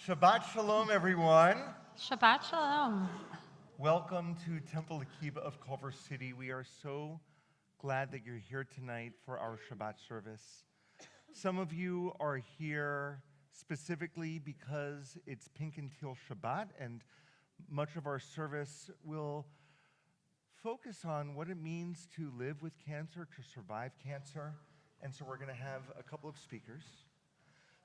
Shabbat Shalom, everyone. Shabbat Shalom. Welcome to Temple Akiba of Culver City. We are so glad that you're here tonight for our Shabbat service. Some of you are here specifically because it's Pink and Teal Shabbat, and much of our service will focus on what it means to live with cancer, to survive cancer. And so we're going to have a couple of speakers.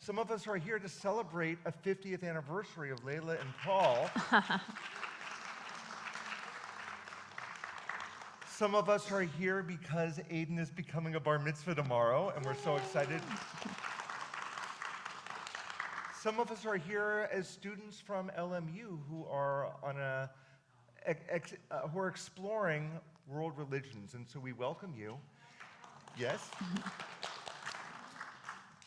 Some of us are here to celebrate a 50th anniversary of Layla and Paul. Some of us are here because Aiden is becoming a bar mitzvah tomorrow, and we're so excited. Some of us are here as students from LMU who are on who are exploring world religions, and so we welcome you. Yes.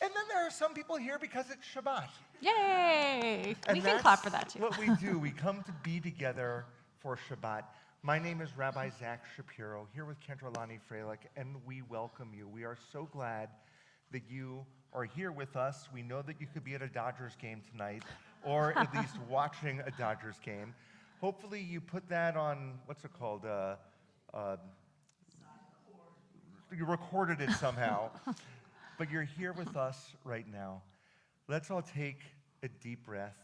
And then there are some people here because it's Shabbat. Yay! And we can clap for that too. What we do, we come to be together for Shabbat. My name is Rabbi Zach Shapiro, here with Kentralani Freilich, and we welcome you. We are so glad that you are here with us. We know that you could be at a Dodgers game tonight, or at least watching a Dodgers game. Hopefully you put that on, what's it called? You recorded it somehow. But you're here with us right now. Let's all take a deep breath.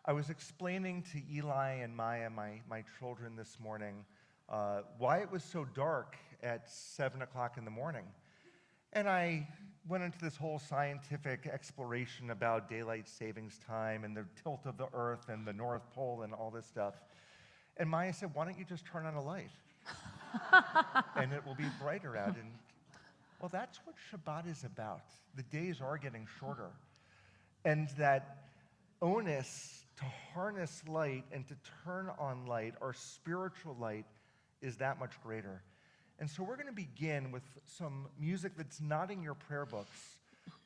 I was explaining to Eli and Maya, my children, this morning, why it was so dark at 7 o'clock in the morning. And I went into this whole scientific exploration about daylight savings time and the tilt of the Earth and the North Pole and all this stuff. And Maya said, why don't you just turn on a light? And it will be brighter out. And well, that's what Shabbat is about. The days are getting shorter. And that onus to harness light and to turn on light, our spiritual light, is that much greater. And so we're going to begin with some music that's not in your prayer books,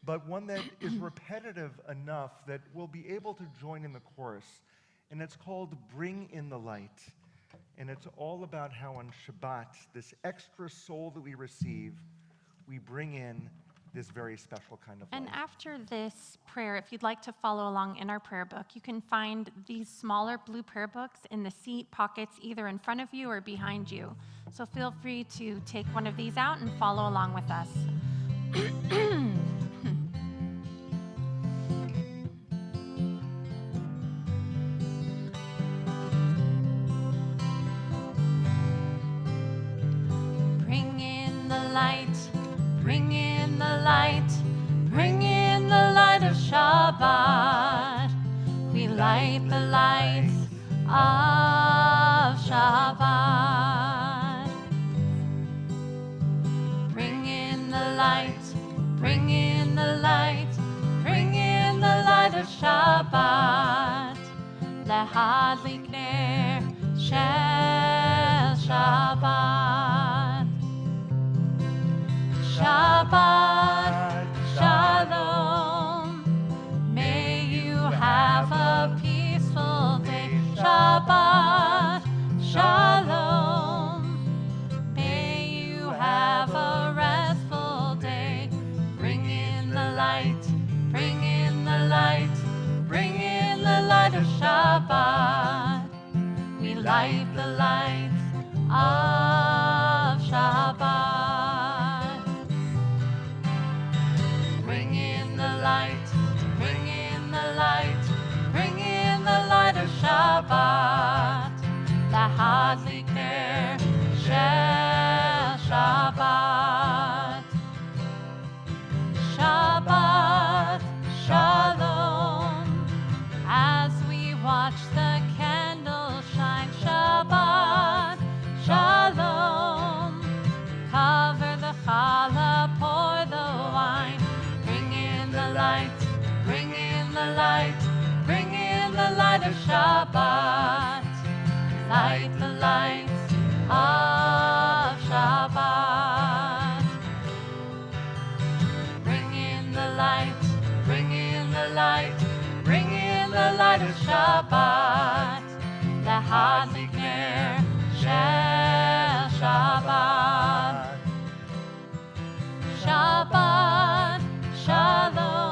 but one that is repetitive enough that we'll be able to join in the chorus. And it's called Bring in the Light. And it's all about how on Shabbat, this extra soul that we receive, we bring in this very special kind of light. And after this prayer, if you'd like to follow along in our prayer book, you can find these smaller blue prayer books in the seat pockets either in front of you or behind you. So feel free to take one of these out and follow along with us. Bring in the light, bring in the light, bring in the light of Shabbat. We light the light of Shabbat. Bring in the light, bring in the light, bring in the light of Shabbat. Lehadlik ner shel Shabbat. Shabbat Shalom. May you have a peaceful day. Shabbat Shalom. May you have a restful day. Bring in the light, bring in the light, bring in the light of Shabbat. We light the light of Shabbat. Bring in the light, bring in the light, bring in the light of Shabbat. Lahadlik ner shel Shabbat. Shabbat Shalom. As we watch the candle shine, Shabbat Shalom. Cover the challah, pour the wine. Bring in the light, bring in the light, bring in the light of Shabbat. Light the light of Shabbat. Bring in the light, bring in the light, bring in the light of Shabbat. Lahadlik ner shel Shabbat. Shabbat Shalom.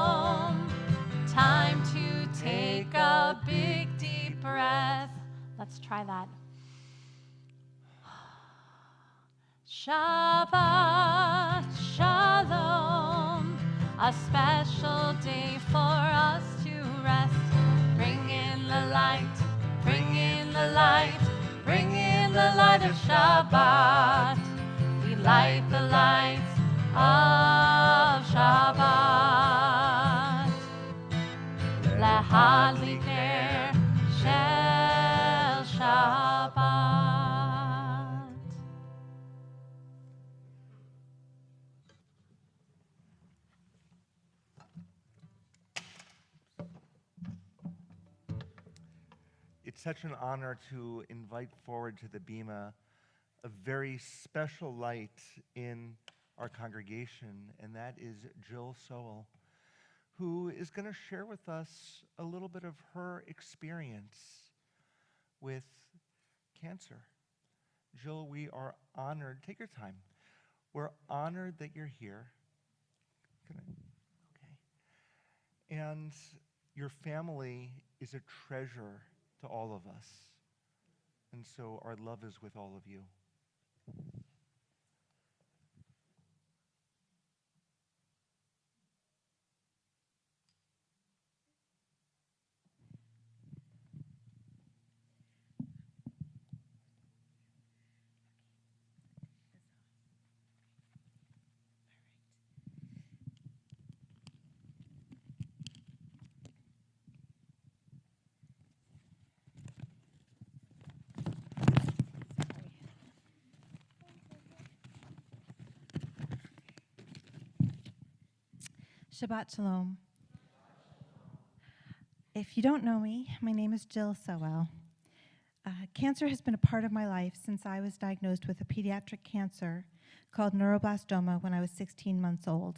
of Shabbat. We light the lights of Shabbat. Lahadliker shel Shabbat. It's such an honor to invite forward to the Bema a very special light in our congregation, and that is Jill Sowell, who is going to share with us a little bit of her experience with cancer. Jill, we are honored. Take your time. We're honored that you're here. Okay. And your family is a treasure to all of us. And so our love is with all of you. Shabbat Shalom. If you don't know me, my name is Jill Sowell. Cancer has been a part of my life since I was diagnosed with a pediatric cancer called neuroblastoma when I was 16 months old.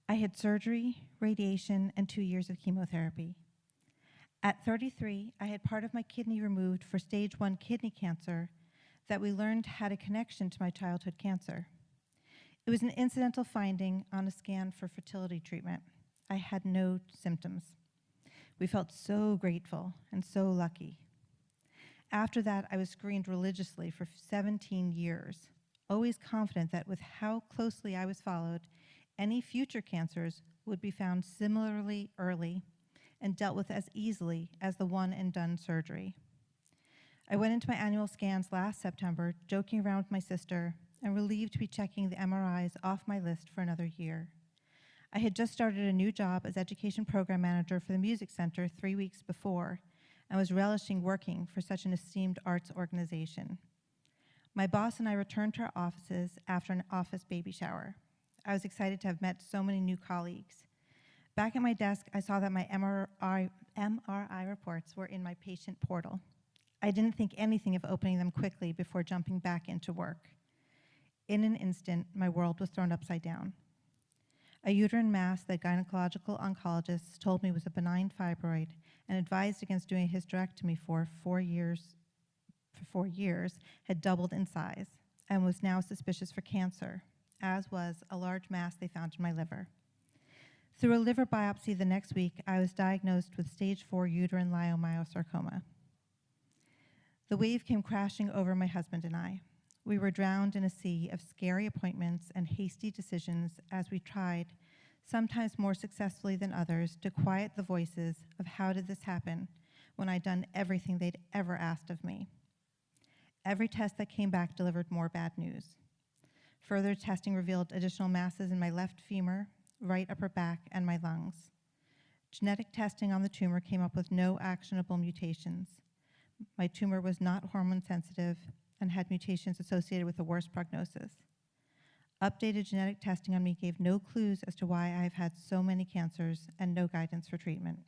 I had surgery, radiation, and 2 years of chemotherapy. At 33, I had part of my kidney removed for stage 1 kidney cancer that we learned had a connection to my childhood cancer. It was an incidental finding on a scan for fertility treatment. I had no symptoms. We felt so grateful and so lucky. After that, I was screened religiously for 17 years, always confident that with how closely I was followed, any future cancers would be found similarly early and dealt with as easily as the one and done surgery. I went into my annual scans last September, joking around with my sister, and relieved to be checking the MRIs off my list for another year. I had just started a new job as education program manager for the Music Center 3 weeks before, and was relishing working for such an esteemed arts organization. My boss and I returned to our offices after an office baby shower. I was excited to have met so many new colleagues. Back at my desk, I saw that my MRI reports were in my patient portal. I didn't think anything of opening them quickly before jumping back into work. In an instant, my world was thrown upside down. A uterine mass that gynecological oncologists told me was a benign fibroid and advised against doing a hysterectomy for 4 years, had doubled in size and was now suspicious for cancer, as was a large mass they found in my liver. Through a liver biopsy the next week, I was diagnosed with stage 4 uterine leiomyosarcoma. The wave came crashing over my husband and I. We were drowned in a sea of scary appointments and hasty decisions as we tried, sometimes more successfully than others, to quiet the voices of how did this happen when I'd done everything they'd ever asked of me. Every test that came back delivered more bad news. Further testing revealed additional masses in my left femur, right upper back, and my lungs. Genetic testing on the tumor came up with no actionable mutations. My tumor was not hormone sensitive and had mutations associated with a worse prognosis. Updated genetic testing on me gave no clues as to why I've had so many cancers and no guidance for treatment.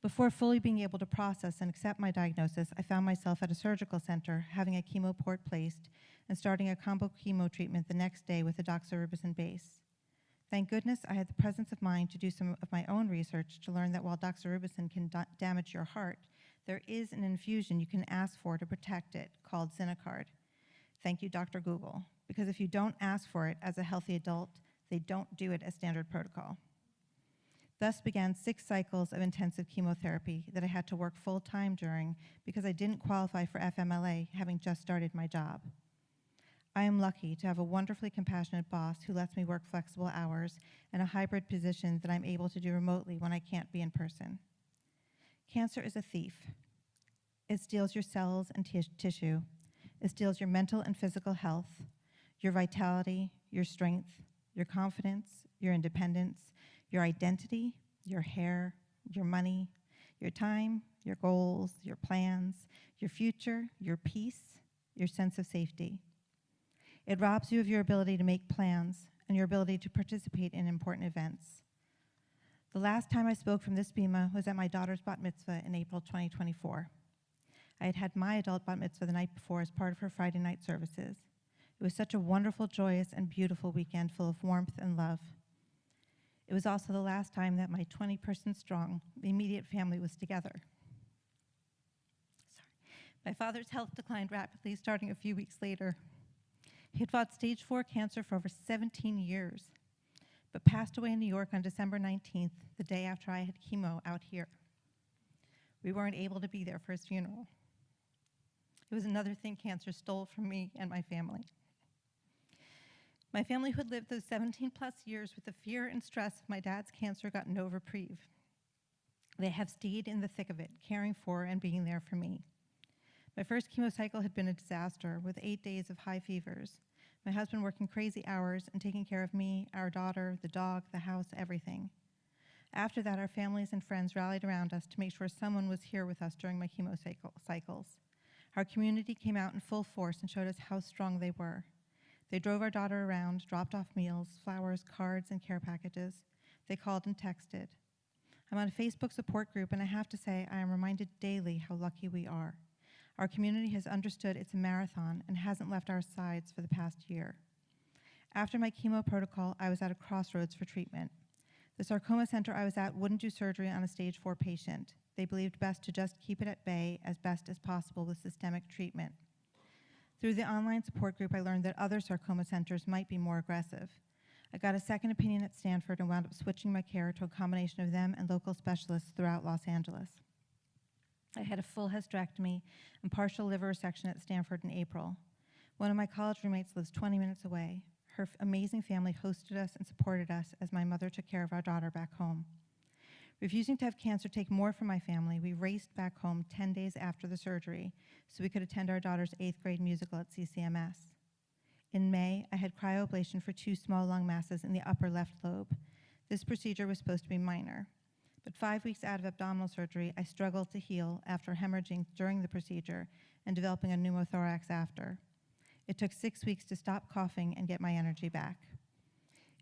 Before fully being able to process and accept my diagnosis, I found myself at a surgical center having a chemo port placed and starting a combo chemo treatment the next day with a doxorubicin base. Thank goodness I had the presence of mind to do some of my own research to learn that while doxorubicin can damage your heart, there is an infusion you can ask for to protect it called Zinacard. Thank you, Dr. Google, because if you don't ask for it as a healthy adult, they don't do it as standard protocol. Thus began 6 cycles of intensive chemotherapy that I had to work full-time during because I didn't qualify for FMLA, having just started my job. I am lucky to have a wonderfully compassionate boss who lets me work flexible hours and a hybrid position that I'm able to do remotely when I can't be in person. Cancer is a thief. It steals your cells and tissue. It steals your mental and physical health, your vitality, your strength, your confidence, your independence, your identity, your hair, your money, your time, your goals, your plans, your future, your peace, your sense of safety. It robs you of your ability to make plans and your ability to participate in important events. The last time I spoke from this bima was at my daughter's bat mitzvah in April 2024. I had had my adult bat mitzvah the night before as part of her Friday night services. It was such a wonderful, joyous, and beautiful weekend full of warmth and love. It was also the last time that my 20-person strong immediate family was together. My father's health declined rapidly starting a few weeks later. He had fought stage 4 cancer for over 17 years, but passed away in New York on December 19th, the day after I had chemo out here. We weren't able to be there for his funeral. It was another thing cancer stole from me and my family. My family who had lived those 17 plus years with the fear and stress of my dad's cancer got no reprieve. They have stayed in the thick of it, caring for and being there for me. My first chemo cycle had been a disaster with 8 days of high fevers. My husband working crazy hours and taking care of me, our daughter, the dog, the house, everything. After that, our families and friends rallied around us to make sure someone was here with us during my chemo cycles. Our community came out in full force and showed us how strong they were. They drove our daughter around, dropped off meals, flowers, cards, and care packages. They called and texted. I'm on a Facebook support group, and I have to say I am reminded daily how lucky we are. Our community has understood it's a marathon and hasn't left our sides for the past year. After my chemo protocol, I was at a crossroads for treatment. The sarcoma center I was at wouldn't do surgery on a stage 4 patient. They believed best to just keep it at bay as best as possible with systemic treatment. Through the online support group, I learned that other sarcoma centers might be more aggressive. I got a second opinion at Stanford and wound up switching my care to a combination of them and local specialists throughout Los Angeles. I had a full hysterectomy and partial liver resection at Stanford in April. One of my college roommates lives 20 minutes away. Her amazing family hosted us and supported us as my mother took care of our daughter back home. Refusing to have cancer take more from my family, we raced back home 10 days after the surgery so we could attend our daughter's 8th grade musical at CCMS. In May, I had cryoablation for 2 small lung masses in the upper left lobe. This procedure was supposed to be minor. But 5 weeks out of abdominal surgery, I struggled to heal after hemorrhaging during the procedure and developing a pneumothorax after. It took 6 weeks to stop coughing and get my energy back.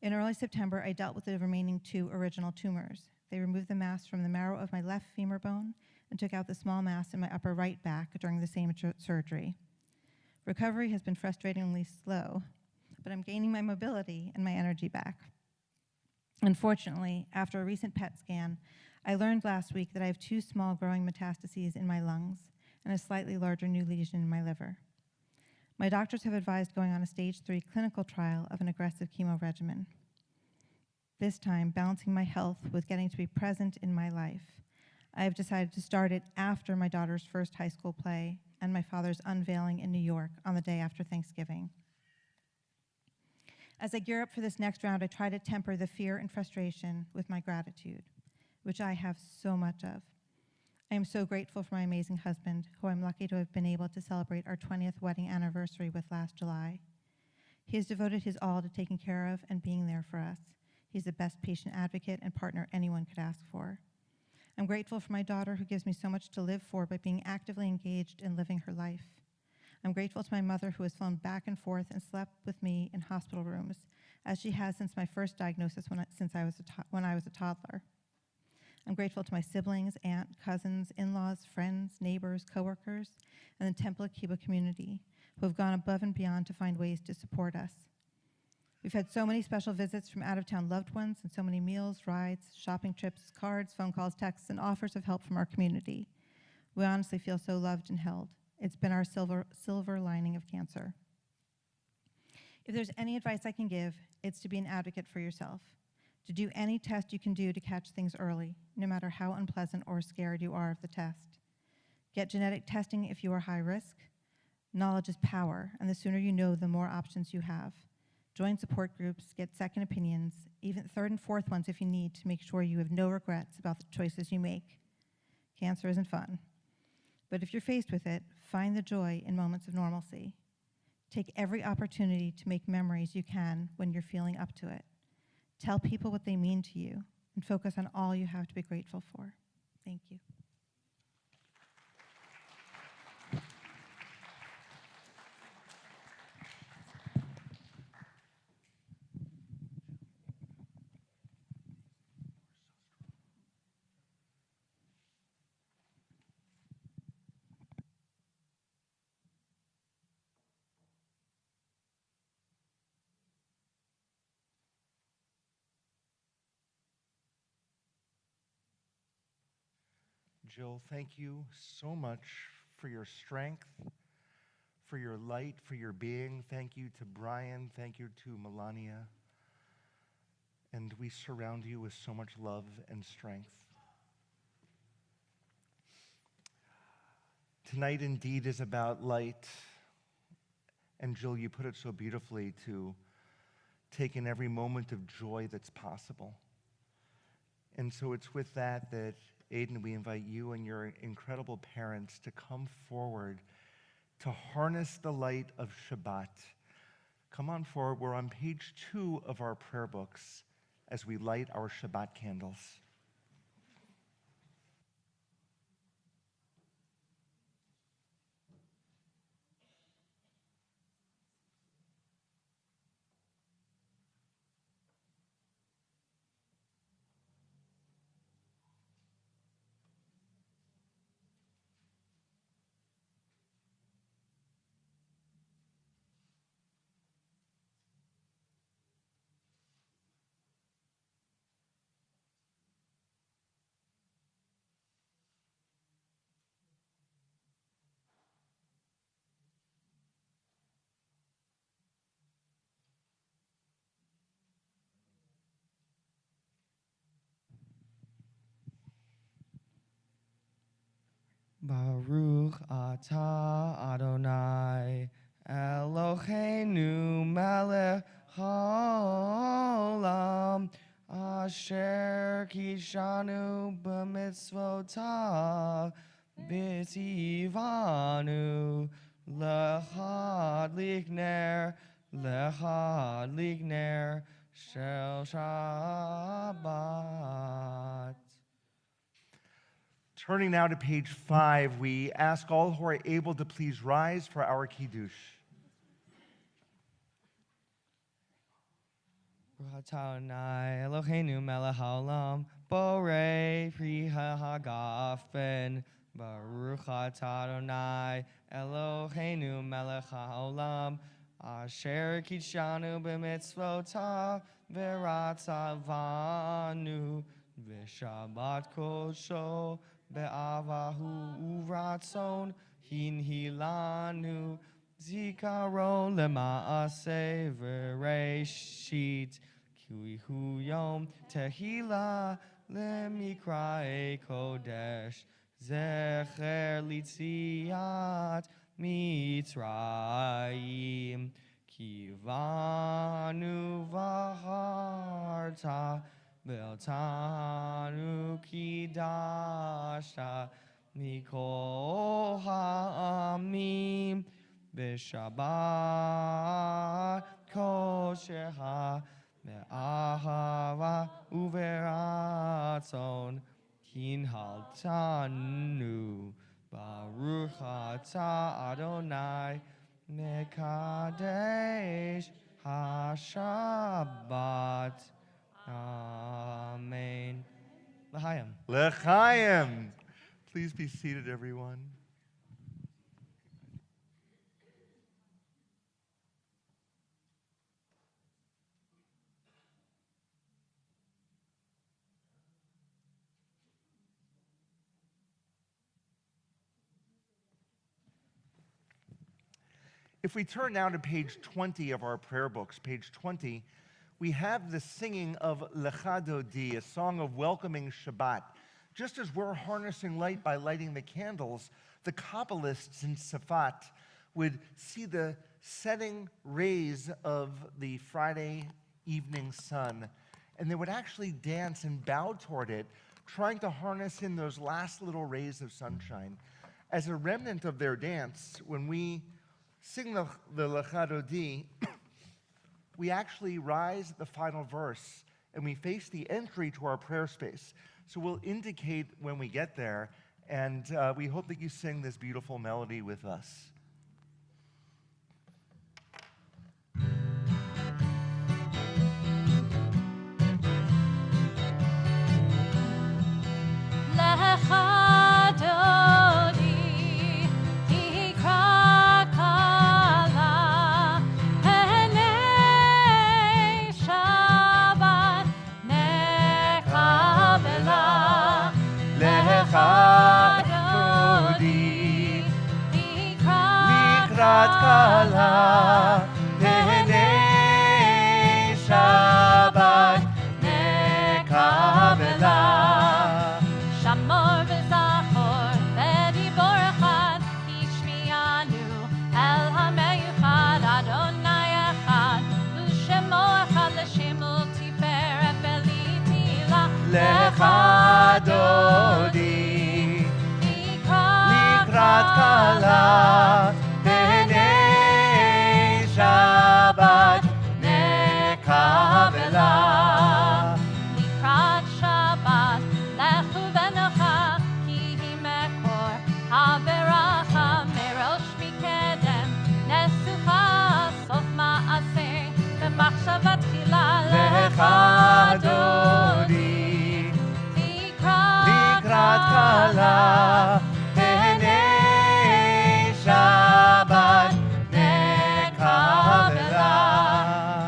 In early September, I dealt with the remaining 2 original tumors. They removed the mass from the marrow of my left femur bone and took out the small mass in my upper right back during the same surgery. Recovery has been frustratingly slow, but I'm gaining my mobility and my energy back. Unfortunately, after a recent PET scan, I learned last week that I have 2 small growing metastases in my lungs and a slightly larger new lesion in my liver. My doctors have advised going on a stage 3 clinical trial of an aggressive chemo regimen. This time, balancing my health with getting to be present in my life. I have decided to start it after my daughter's first high school play and my father's unveiling in New York on the day after Thanksgiving. As I gear up for this next round, I try to temper the fear and frustration with my gratitude, which I have so much of. I am so grateful for my amazing husband, who I'm lucky to have been able to celebrate our 20th wedding anniversary with last July. He has devoted his all to taking care of and being there for us. He's the best patient advocate and partner anyone could ask for. I'm grateful for my daughter, who gives me so much to live for by being actively engaged in living her life. I'm grateful to my mother, who has flown back and forth and slept with me in hospital rooms, as she has since my first diagnosis when I was a toddler. I'm grateful to my siblings, aunt, cousins, in-laws, friends, neighbors, coworkers, and the Temple Akiba community, who have gone above and beyond to find ways to support us. We've had so many special visits from out-of-town loved ones and so many meals, rides, shopping trips, cards, phone calls, texts, and offers of help from our community. We honestly feel so loved and held. It's been our silver lining of cancer. If there's any advice I can give, it's to be an advocate for yourself, to do any test you can do to catch things early, no matter how unpleasant or scared you are of the test. Get genetic testing if you are high risk. Knowledge is power, and the sooner you know, the more options you have. Join support groups, get second opinions, even third and fourth ones if you need, to make sure you have no regrets about the choices you make. Cancer isn't fun, But if you're faced with it, find the joy in moments of normalcy. Take every opportunity to make memories you can when you're feeling up to it. Tell people what they mean to you and focus on all you have to be grateful for. Thank you. Jill, thank you so much for your strength, for your light, for your being. Thank you to Brian. Thank you to Melania. And we surround you with so much love and strength. Tonight indeed is about light. And Jill, you put it so beautifully, to take in every moment of joy that's possible. And so it's with that Aiden, we invite you and your incredible parents to come forward to harness the light of Shabbat. Come on forward. We're on page 2 of our prayer books as we light our Shabbat candles. Baruch atah Adonai Eloheinu melech haolam asher kishanu b'mitzvotav b'tzivanu lechad likner shel Shabbat. Turning now to page 5, we ask all who are able to please rise for our Kiddush. Baruch atah Adonai Eloheinu melech haolam borei pri hagafen. Baruch atah Adonai Eloheinu melech haolam asher kidshanu b'mitzvotav v'ratzavanu v'shabbat kodsho be'avahu uvratzon hinhilanu zikaron lema'aseh v'reishit kihu yom tehila lemikrae kodesh zecher litziat mitzrayim kivanu v'harta Beltanu kidasha mikol ha'amim b'shabbat kosheha me'ahava uveratzon kinhaltanu Baruch atah Adonai mekadesh ha-shabbat. Amen. L'chaim. L'chaim. Please be seated, everyone. If we turn now to page 20 of our prayer books, page 20, we have the singing of Lecha Dodi, a song of welcoming Shabbat. Just as we're harnessing light by lighting the candles, the Kabbalists in Safat would see the setting rays of the Friday evening sun, and they would actually dance and bow toward it, trying to harness in those last little rays of sunshine. as a remnant of their dance, when we sing the Lecha Dodi, we actually rise at the final verse and we face the entry to our prayer space. So we'll indicate when we get there, and we hope that you sing this beautiful melody with us. Lecha Dodi, tikra kala, penei Shabbat nekabela. Lecha Dodi, likrat kala, penei Shabbat nekabela. Shamor v'zachor v'dibor echad, hishmianu el hameyuchad, Adonai echad, u'shemo echad l'shemu tiferet v'litila. Lecha Dodi, likrat kala, penei Shabbat nekabela. Likrat Shabbat, lechu v'nocha, ki hi mekor haveracha, merosh mikedem, nesucha sof ma'aseh, v'machshavat tchila. Lecha Dodi, likrat kala, penei Shabbat nekabela.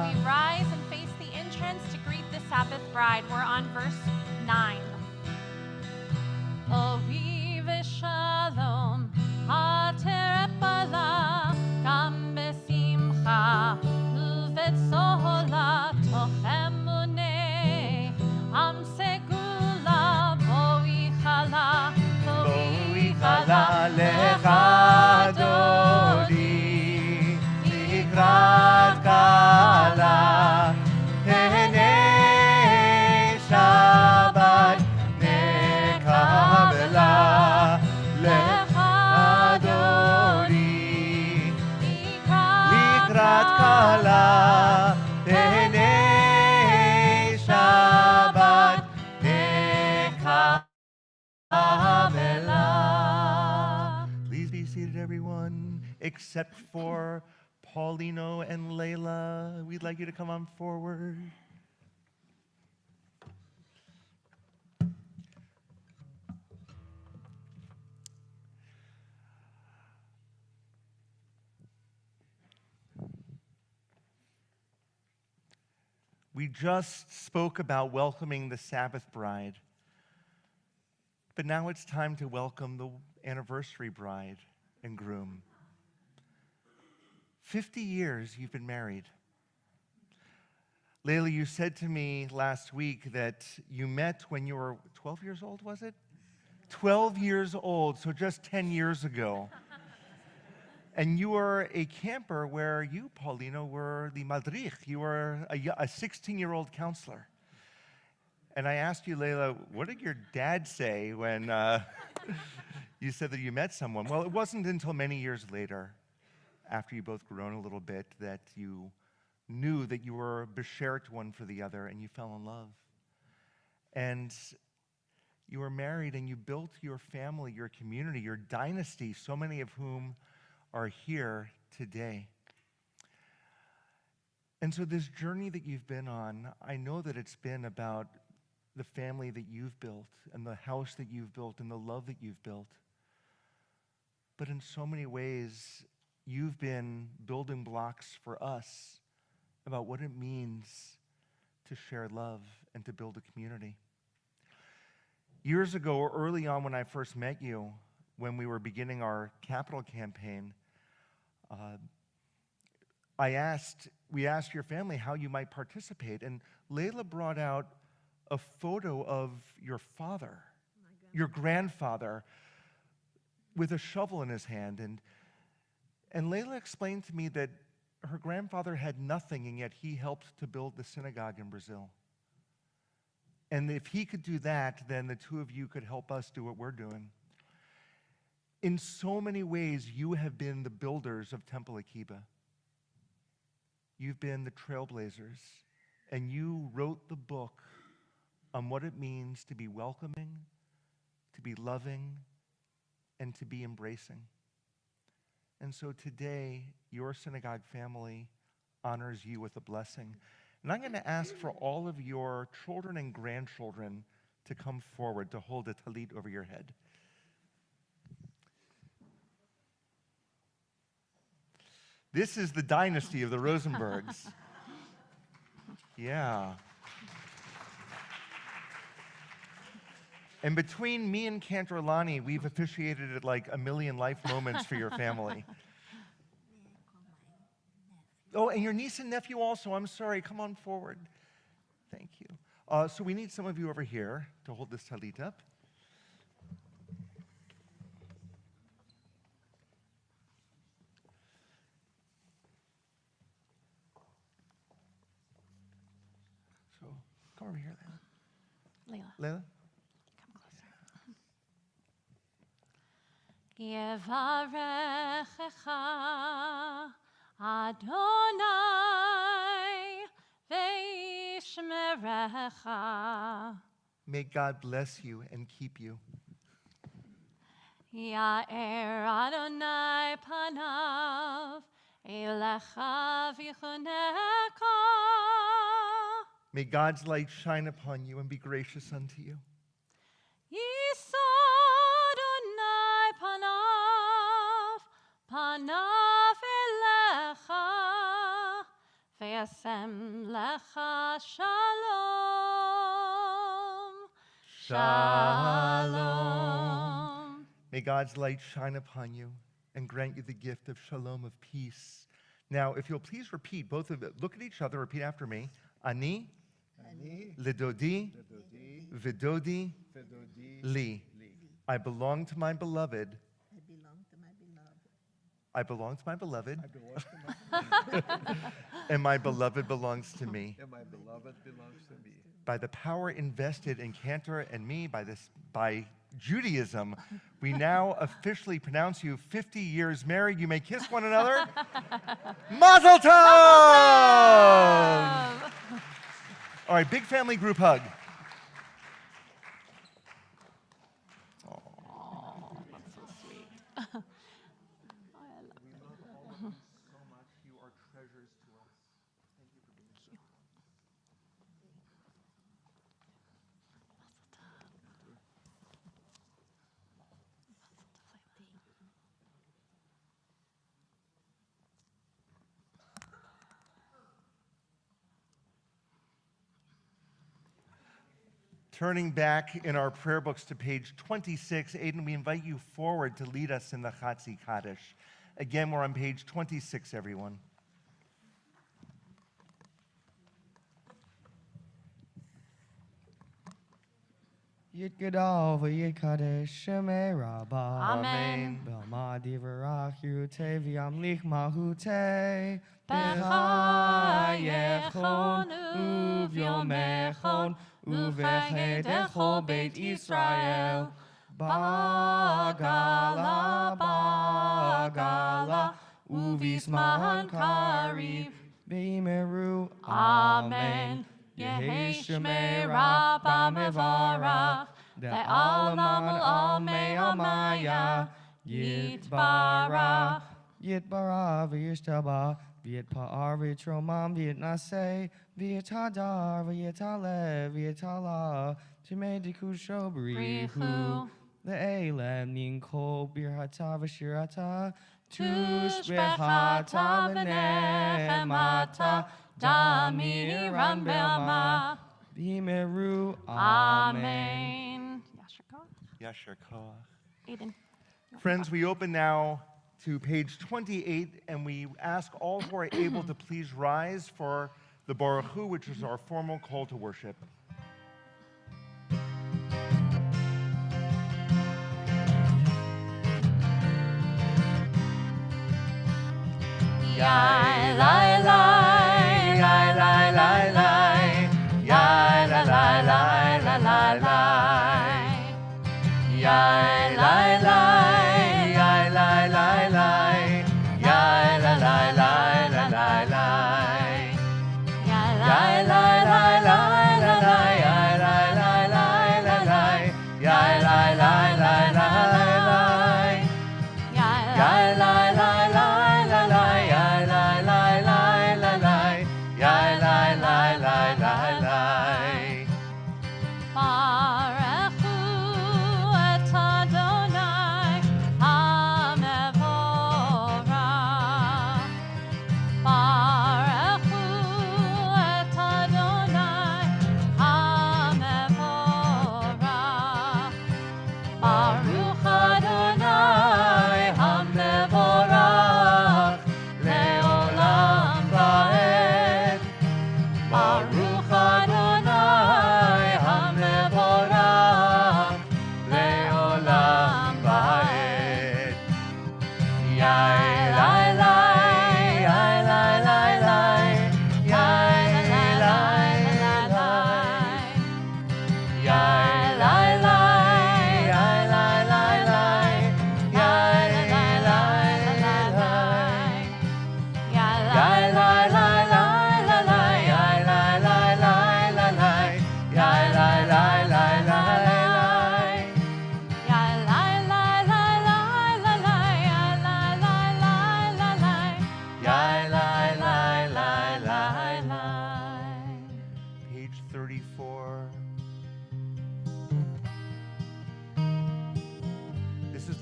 We rise and face the entrance to greet the Sabbath bride. We're on verse 9. Ovi v'shalom, haterepala, gam besimcha, uvetzola, tochemune, am segula, boi chala, Boi chala, lecha Dodi, likrat kala, penei Shabbat nekabela. Lecha Dodi, likrat kala, penei Shabbat nekabela. Please be seated, everyone, except for Paulino and Layla. We'd like you to come on forward. We just spoke about welcoming the Sabbath bride, but now it's time to welcome the anniversary bride and groom. 50 years you've been married. Layla, you said to me last week that you met when you were 12 years old, was it? 12 years old, so just 10 years ago. And you were a camper where you, Paulino, were the madrich. You were a 16-year-old counselor. And I asked you, Layla, what did your dad say when you said that you met someone? Well, it wasn't until many years later, after you both grown a little bit, that you knew that you were beshert one for the other and you fell in love. And you were married and you built your family, your community, your dynasty, so many of whom are here today. And so this journey that you've been on, I know that it's been about the family that you've built and the house that you've built and the love that you've built. But in so many ways, you've been building blocks for us about what it means to share love and to build a community. Years ago, or early on when I first met you, when we were beginning our capital campaign, we asked your family how you might participate, and Layla brought out a photo of your father, your grandfather, with a shovel in his hand. And Layla explained to me that her grandfather had nothing, and yet he helped to build the synagogue in Brazil. And if he could do that, then the two of you could help us do what we're doing. In so many ways, you have been the builders of Temple Akiba. You've been the trailblazers, and you wrote the book on what it means to be welcoming, to be loving, and to be embracing. And so today, your synagogue family honors you with a blessing. And I'm going to ask for all of your children and grandchildren to come forward to hold a talit over your head. This is the dynasty of the Rosenbergs. Yeah. And between me and Cantor Lani, we've officiated at like a million life moments for your family. Oh, and your niece and nephew also. I'm sorry. Come on forward. Thank you. So we need some of you over here to hold this talit up. So come over here, Layla. Layla. Layla? Yevarechecha Adonai ve'yishmerecha. May God bless you and keep you. Ya'er Adonai panav elecha v'yichuneka. May God's light shine upon you and be gracious unto you. Yisa Adonai panav elecha, ve'yasem lecha shalom. Shalom. May God's light shine upon you and grant you the gift of shalom, of peace. Now, if you'll please repeat, both of it, look at each other, repeat after me. Ani, lidodi, vidodi, li. I belong to my beloved. I belong to my beloved. And my beloved belongs to me. And my beloved belongs to me. By the power invested in Cantor and me by Judaism, we now officially pronounce you 50 years married. You may kiss one another. Mazel tov! All right, big family group hug. Oh, that's so sweet. So much. You are treasures to us. Thank you for being so. Turning back in our prayer books to page 26, Aiden, we invite you forward to lead us in the Chatzi Kaddish. Again, we're on page 26, everyone. Yit Gadol v'yit Kadesh Shemei Rabbah. Amen. Belma divarach Yute v'yamlich mahute. B'chayechon uvyomechon uv'chedecho Beit Yisrael. Bagala, bagala, uvisman kariv. B'imeru. Amen. Yehi Shmei Rabba Mevarach, Le'alaman Almei Amaya, Yitbarach. Yitbarach v'yishtaba. V'yitpa'ar v'yitromam v'yitnaseh. V'yitadar v'yitalev v'yitala. Shemei dikusho b'rihu. Brihu. Le'elem ninko birhata v'shirata. Tushbechata v'nechemata, Damiram Be'ama. B'imeru. Amen. Yasher Koach. Aiden. Friends, we open now to page 28, and we ask all who are able to please rise for the Baruch Hu, which is our formal call to worship. Yai, lai, lai, lai, lai, lai, lai. Yai, lai, lai, lai, lai, lai, lai. Yai, lai, lai,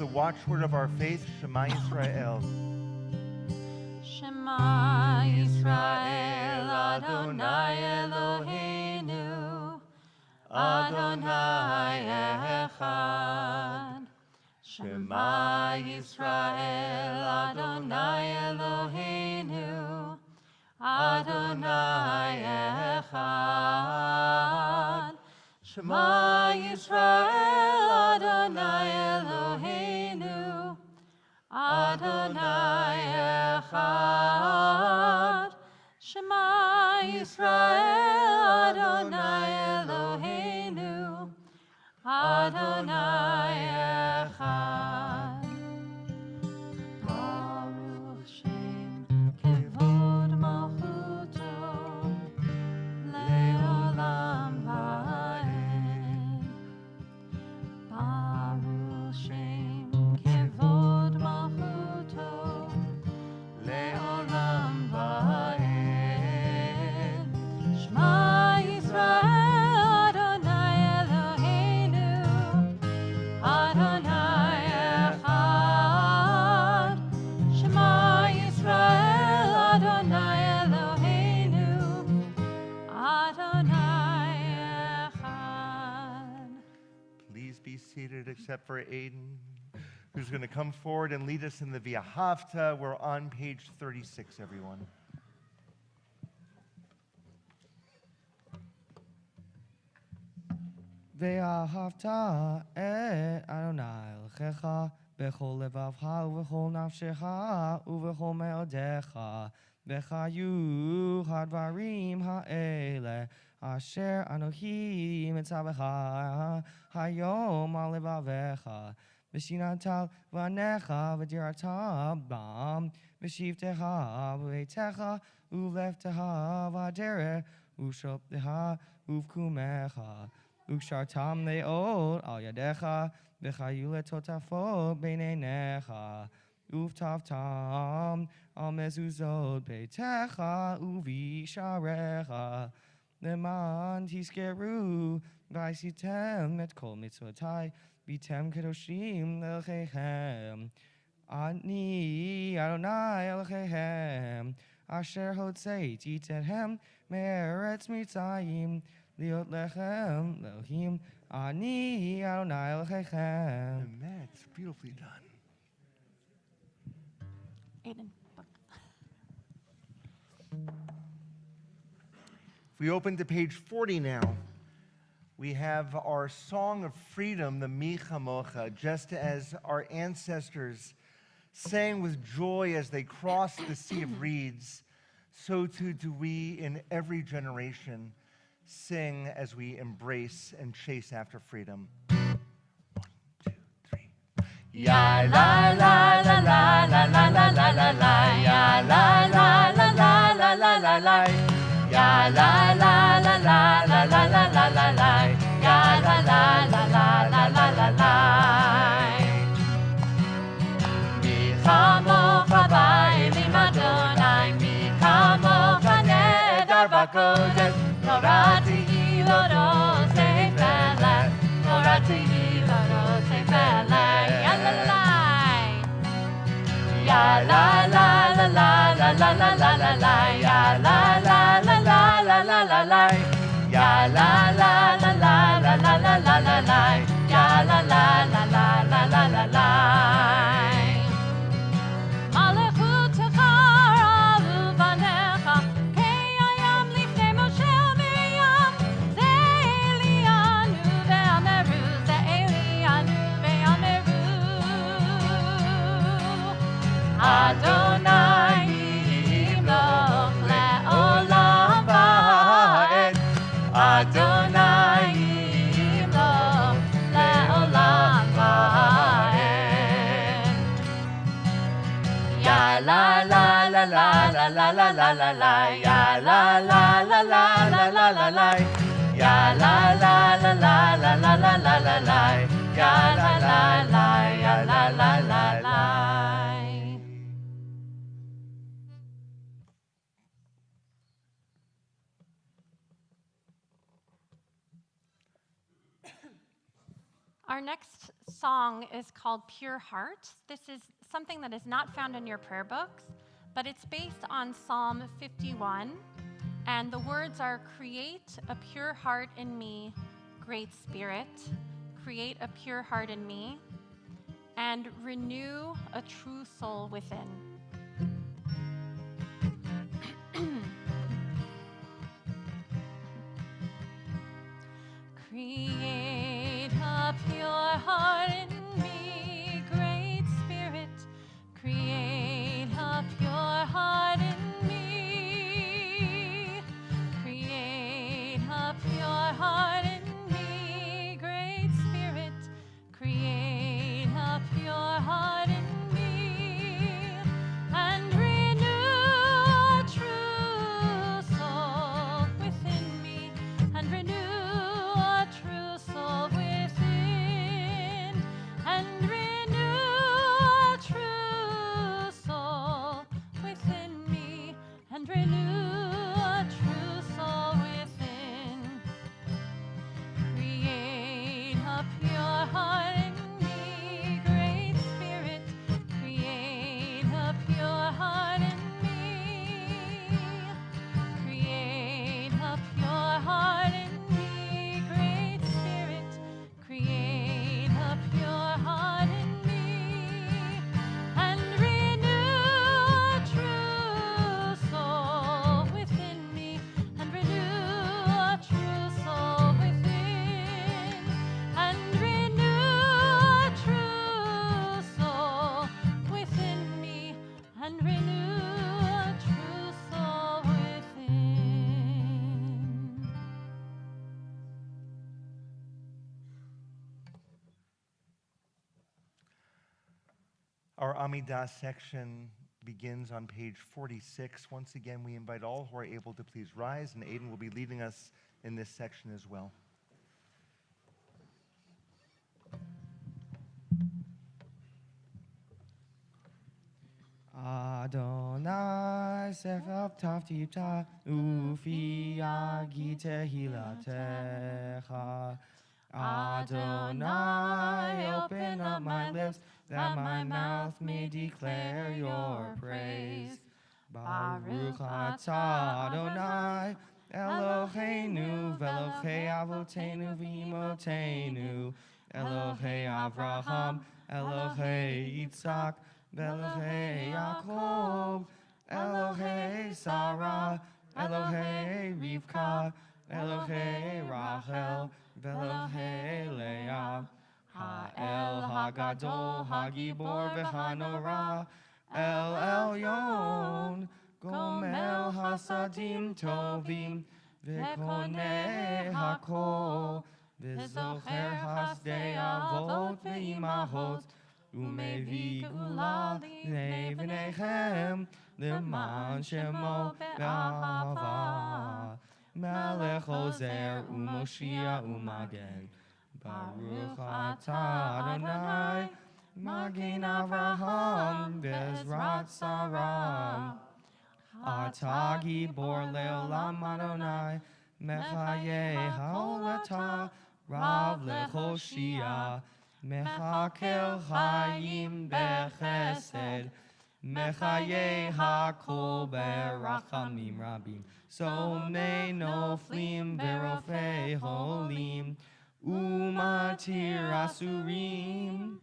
the watchword of our faith, Shema Yisrael. Shema Yisrael, Adonai Eloheinu, Adonai Echad. Shema Yisrael, Adonai Eloheinu, Adonai Echad. Shema Yisrael, Adonai Eloheinu, Adonai Echad. Shema Yisrael, Adonai Eloheinu, Adonai Echad. Baruch Shem Kevod Malchuto Leolam Vaed. Baruch Shem Kevod Malchuto Leolam Vaed. Shema Yisrael, Adonai Eloheinu, Adonai Echad. Shema Yisrael, Adonai Eloheinu, Adonai Echad. Please be seated except for Aiden, who's going to come forward and lead us in the Via Havta. We're on page 36, everyone. ואהבת את אדוני אלוהיך בכל לבבך ובכל נפשך ובכל מאודיך, וחיו הדברים האלה אשר אנוכי מצווך היום על לבביך, ושננת לבניך ודירת בם, ושבתך וביתך ובלבתך והדרך ושופטך ובקומך. וקשרתם מאוד על ידיך, וחיו לטוטפות בין עיניך, וכתבתם על מזוזות ביתך ובשעריך, למען תזכרו ועשיתם את כל מצוותי, והייתם קדושים לאלוהיכם. אני אדוני אלוהיכם, אשר הוצאתי אתכם מארץ מצרים, להיות לכם לאלוהים, אני אדוני אלוהיכם. Amen. It's beautifully done. Aiden. If we open to page 40 now, we have our Song of Freedom, the Mi Chamocha, just as our ancestors sang with joy as they crossed the Sea of Reeds, so too do we in every generation sing as we embrace and chase after freedom. 1, 2, 3. Ya la la la la la la la la la la, ya la la la la la la la la, ya la la la la la la la la la la, ya la la la la la la la la. Mi chamocha ba'elim Adonai, mi chamocha nedar b'kodesh, norati hiloro seifele, norati hiloro seifele, ya la la la. Ya la la la la la la la la la la, ya la la la la la la la la, ya la la la la la la la la la la, ya la la la la la la la la. Malechutecha ravu banecha, keyayam lifnei Moshe Miriam, ze Elianu ve'ameru, ze Elianu ve'ameru. Adonai yimloch le'olam va'ed, Adonai yimloch le'olam va'ed. Ya la la la la la la la la la la, ya la la la la la la la la, ya la la la la la la la la la la, ya la la la ya la la la la. Our next song is called Pure Heart. This is something that is not found in your prayer books, but it's based on Psalm 51. And the words are, create a pure heart in me, great spirit. Create a pure heart in me, and renew a true soul within. Create a pure heart in me, great spirit. Create a pure heart in me. Create a pure heart in me, great spirit. Create a pure heart in me, and renew a true soul within me, and renew a true soul within, and renew a true soul within me, and renew a true soul within. Create a pure heart in me, great spirit. Create a pure heart in me. Create a pure heart in me, great spirit. Create a pure heart in me, and renew a true soul within me, and renew a true soul within, and renew a true soul within me, and renew a true soul within. Our Amidah section begins on page 46. Once again, we invite all who are able to please rise, and Aidan will be leading us in this section as well. Adonai sefaf taftita ufi agite hilatecha. Adonai, open up my lips, that my mouth may declare your praise. Baruch atah Adonai, Eloheinu, Velochei Avotenu v'Imotenu, Elohei Avraham, Elohei Yitzhak, Velochei Yaakov, Elohei Sarah, Elohei Rivka, Elohei Rachel, Velochei Leah, Ha'el Hagadol, Hagibor v'Hanora, El Elyon, Gomel Hasadim Tovim, V'konei Hakol, V'zocher Hasdei Avot v'Imahot, Umevi Gula V'nechem, L'man Shemo B'ahava, Melech Ozer U'Moshia U'Magen, Baruch atah Adonai, Magen Avraham, Bezrat Sarah. Atah Gibor Leolam Adonai, Mechaye Haolata, Rav Lechoshia, Mechakel Chaim Bechesed, Mechaye Hakol Berachamim Rabim, Somei Noflim Verofei Holim, Umatir Asurim,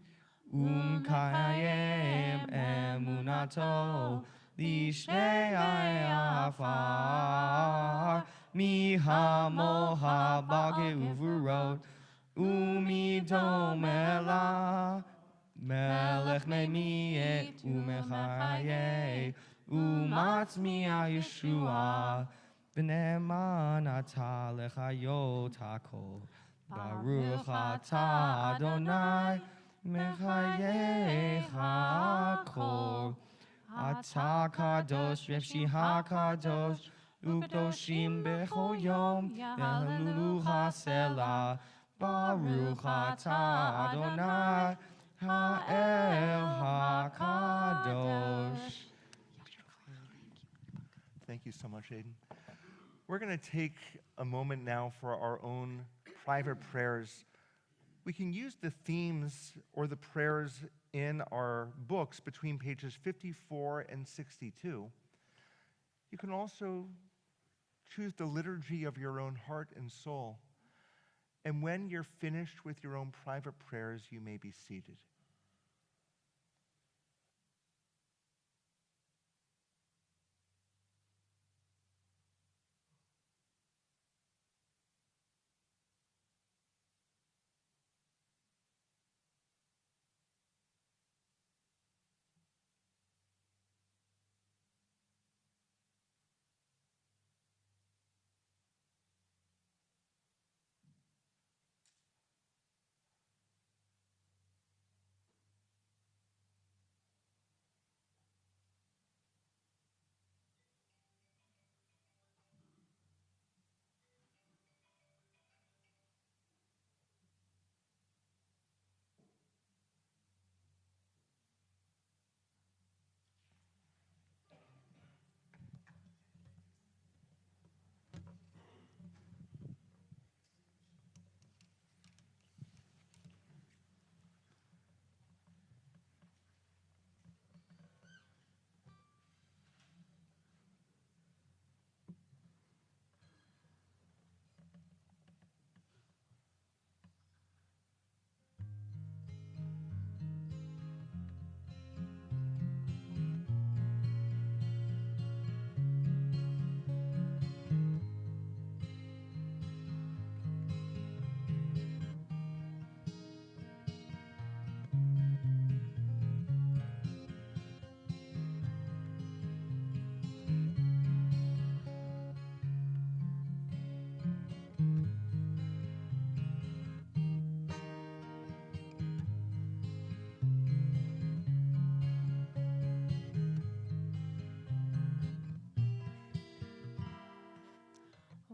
Kayem Emunato, Lishnei Afar, Mihamo Habage Uvurot, Umidomela, Melech Memiet, Umechaye, Umatzmiya Yeshua, V'neman atah lechayot hakol, Baruch atah Adonai, Mechaye hakol. Atah kadosh, V'shi hakadosh, U'kdoshim bechol yom, Yehalulu hasela, Baruch atah Adonai, Ha'el hakadosh. Thank you so much, Aidan. We're going to take a moment now for our own private prayers. We can use the themes or the prayers in our books between pages 54 and 62. You can also choose the liturgy of your own heart and soul. And when you're finished with your own private prayers, you may be seated.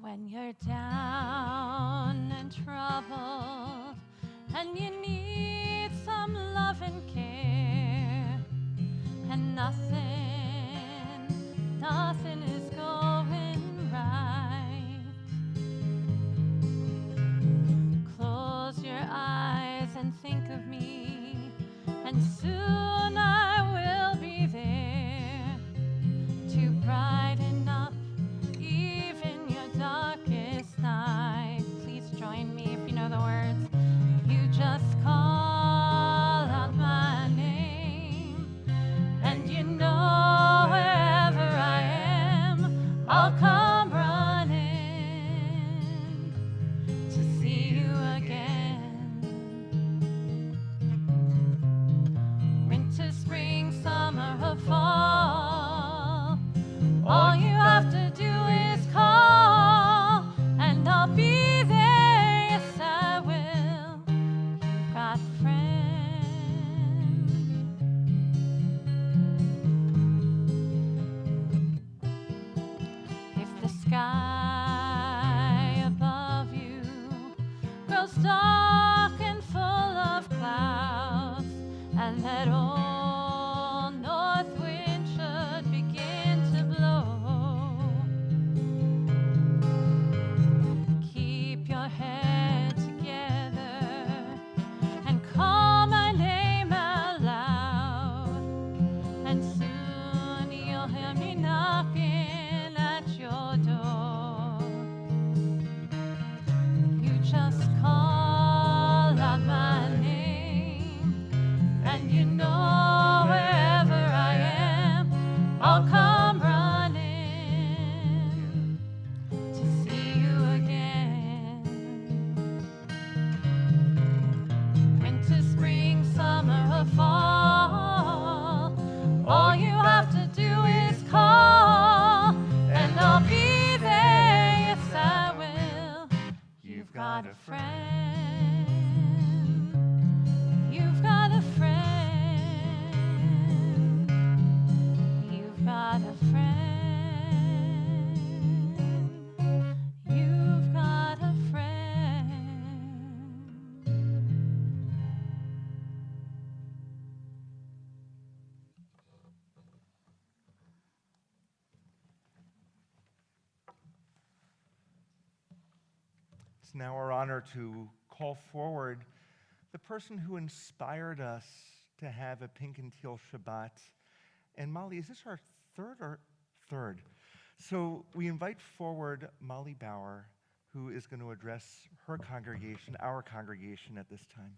When you're down and troubled and you need some love and care, and nothing is going right, close your eyes and think of me, and soon I will be there to brighten up even your darkest night. Please join me if you know the words. You just call out my name, and you know wherever I am, I'll come running to see you again. Winter, spring, summer, or fall, all you have to do is call, and I'll be there, yes I will. You've got a friend. If the sky above you grows dark and full of clouds, and that old north wind should begin to blow, keep your head together and call my name out loud, and soon you'll hear me knocking at your door. You just call out my name, and you know wherever I am, I'll come running to see you again. Winter, spring, summer, or fall, all you have to do is call, and I'll be there, yes I will. You've got a friend. You've got a friend. You've got a friend. You've got a friend. It's now our honor to call forward the person who inspired us to have a pink and teal Shabbat. And Molly, is this our third? So we invite forward Molly Bauer, who is going to address her congregation, our congregation at this time.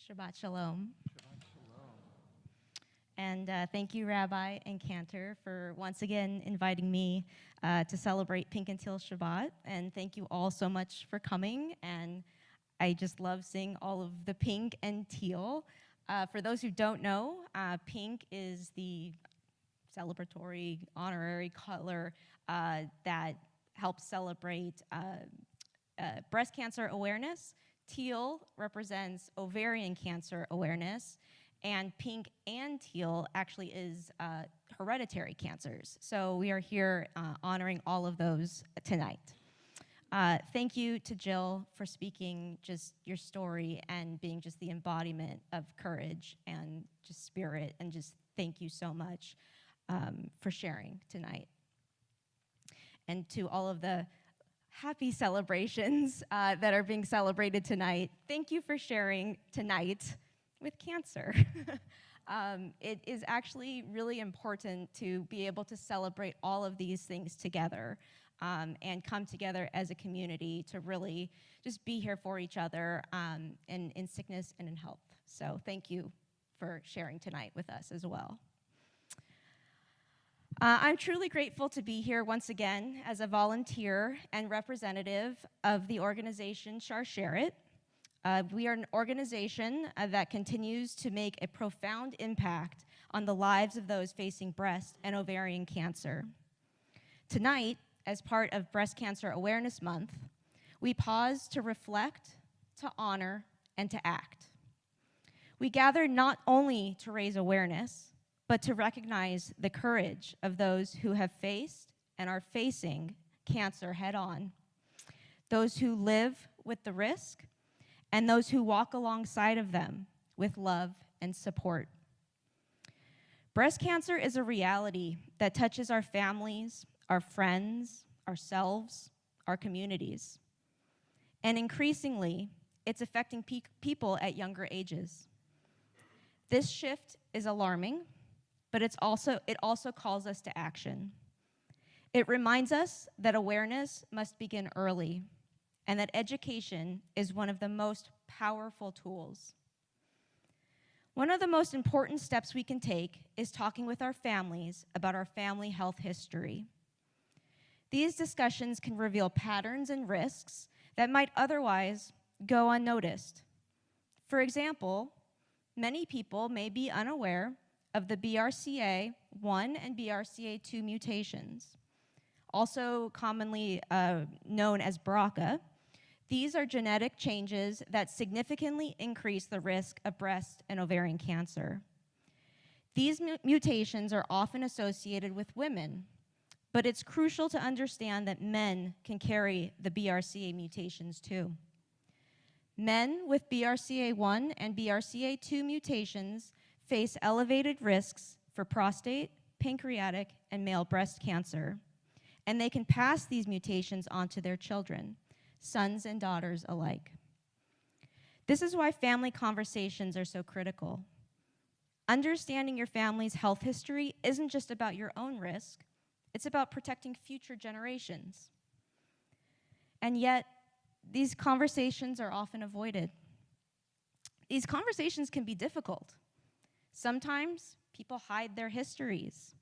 Shabbat Shalom. And thank you, Rabbi and Cantor, for once again inviting me to celebrate Pink and Teal Shabbat. And thank you all so much for coming. And I just love seeing all of the pink and teal. For those who don't know, pink is the celebratory honorary color that helps celebrate breast cancer awareness. Teal represents ovarian cancer awareness, and pink and teal actually is hereditary cancers. So we are here honoring all of those tonight. Thank you to Jill for speaking just your story and being just the embodiment of courage and just spirit, and just thank you so much for sharing tonight. And to all of the happy celebrations that are being celebrated tonight, thank you for sharing tonight with cancer. It is actually really important to be able to celebrate all of these things together and come together as a community to really just be here for each other in sickness and in health. So thank you for sharing tonight with us as well. I'm truly grateful to be here once again as a volunteer and representative of the organization Sharsheret. We are an organization that continues to make a profound impact on the lives of those facing breast and ovarian cancer. Tonight, as part of Breast Cancer Awareness Month, we pause to reflect, to honor, and to act. We gather not only to raise awareness, but to recognize the courage of those who have faced and are facing cancer head-on, those who live with the risk, and those who walk alongside of them with love and support. Breast cancer is a reality that touches our families, our friends, ourselves, our communities. And increasingly, it's affecting people at younger ages. This shift is alarming, but it also calls us to action. It reminds us that awareness must begin early, and that education is one of the most powerful tools. One of the most important steps we can take is talking with our families about our family health history. These discussions can reveal patterns and risks that might otherwise go unnoticed. For example, many people may be unaware of the BRCA1 and BRCA2 mutations, also commonly known as BRCA. These are genetic changes that significantly increase the risk of breast and ovarian cancer. These mutations are often associated with women, but it's crucial to understand that men can carry the BRCA mutations too. Men with BRCA1 and BRCA2 mutations face elevated risks for prostate, pancreatic, and male breast cancer, and they can pass these mutations on to their children, sons and daughters alike. This is why family conversations are so critical. Understanding your family's health history isn't just about your own risk, it's about protecting future generations. And yet, these conversations are often avoided. These conversations can be difficult. Sometimes people hide their histories.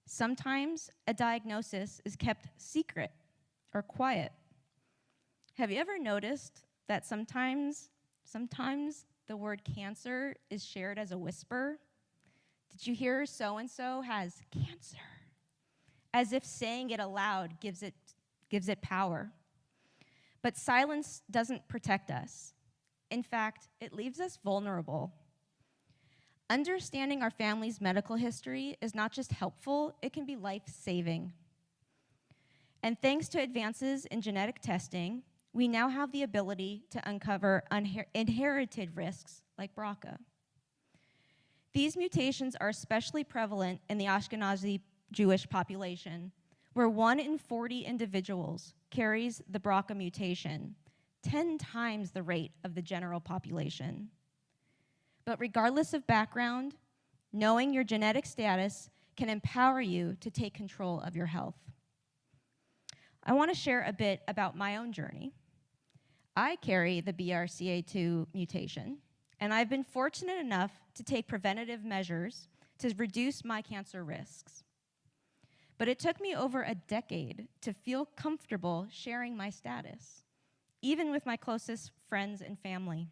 Sometimes a diagnosis is kept secret or quiet. Have you ever noticed that sometimes the word cancer is shared as a whisper? Did you hear so-and-so has cancer? As if saying it aloud gives it power. But silence doesn't protect us. In fact, it leaves us vulnerable. Understanding our family's medical history is not just helpful, it can be life-saving. And thanks to advances in genetic testing, we now have the ability to uncover inherited risks like BRCA. These mutations are especially prevalent in the Ashkenazi Jewish population, where 1 in 40 individuals carries the BRCA mutation, 10 times the rate of the general population. But regardless of background, knowing your genetic status can empower you to take control of your health. I want to share a bit about my own journey. I carry the BRCA2 mutation, and I've been fortunate enough to take preventative measures to reduce my cancer risks. But it took me over a decade to feel comfortable sharing my status, even with my closest friends and family.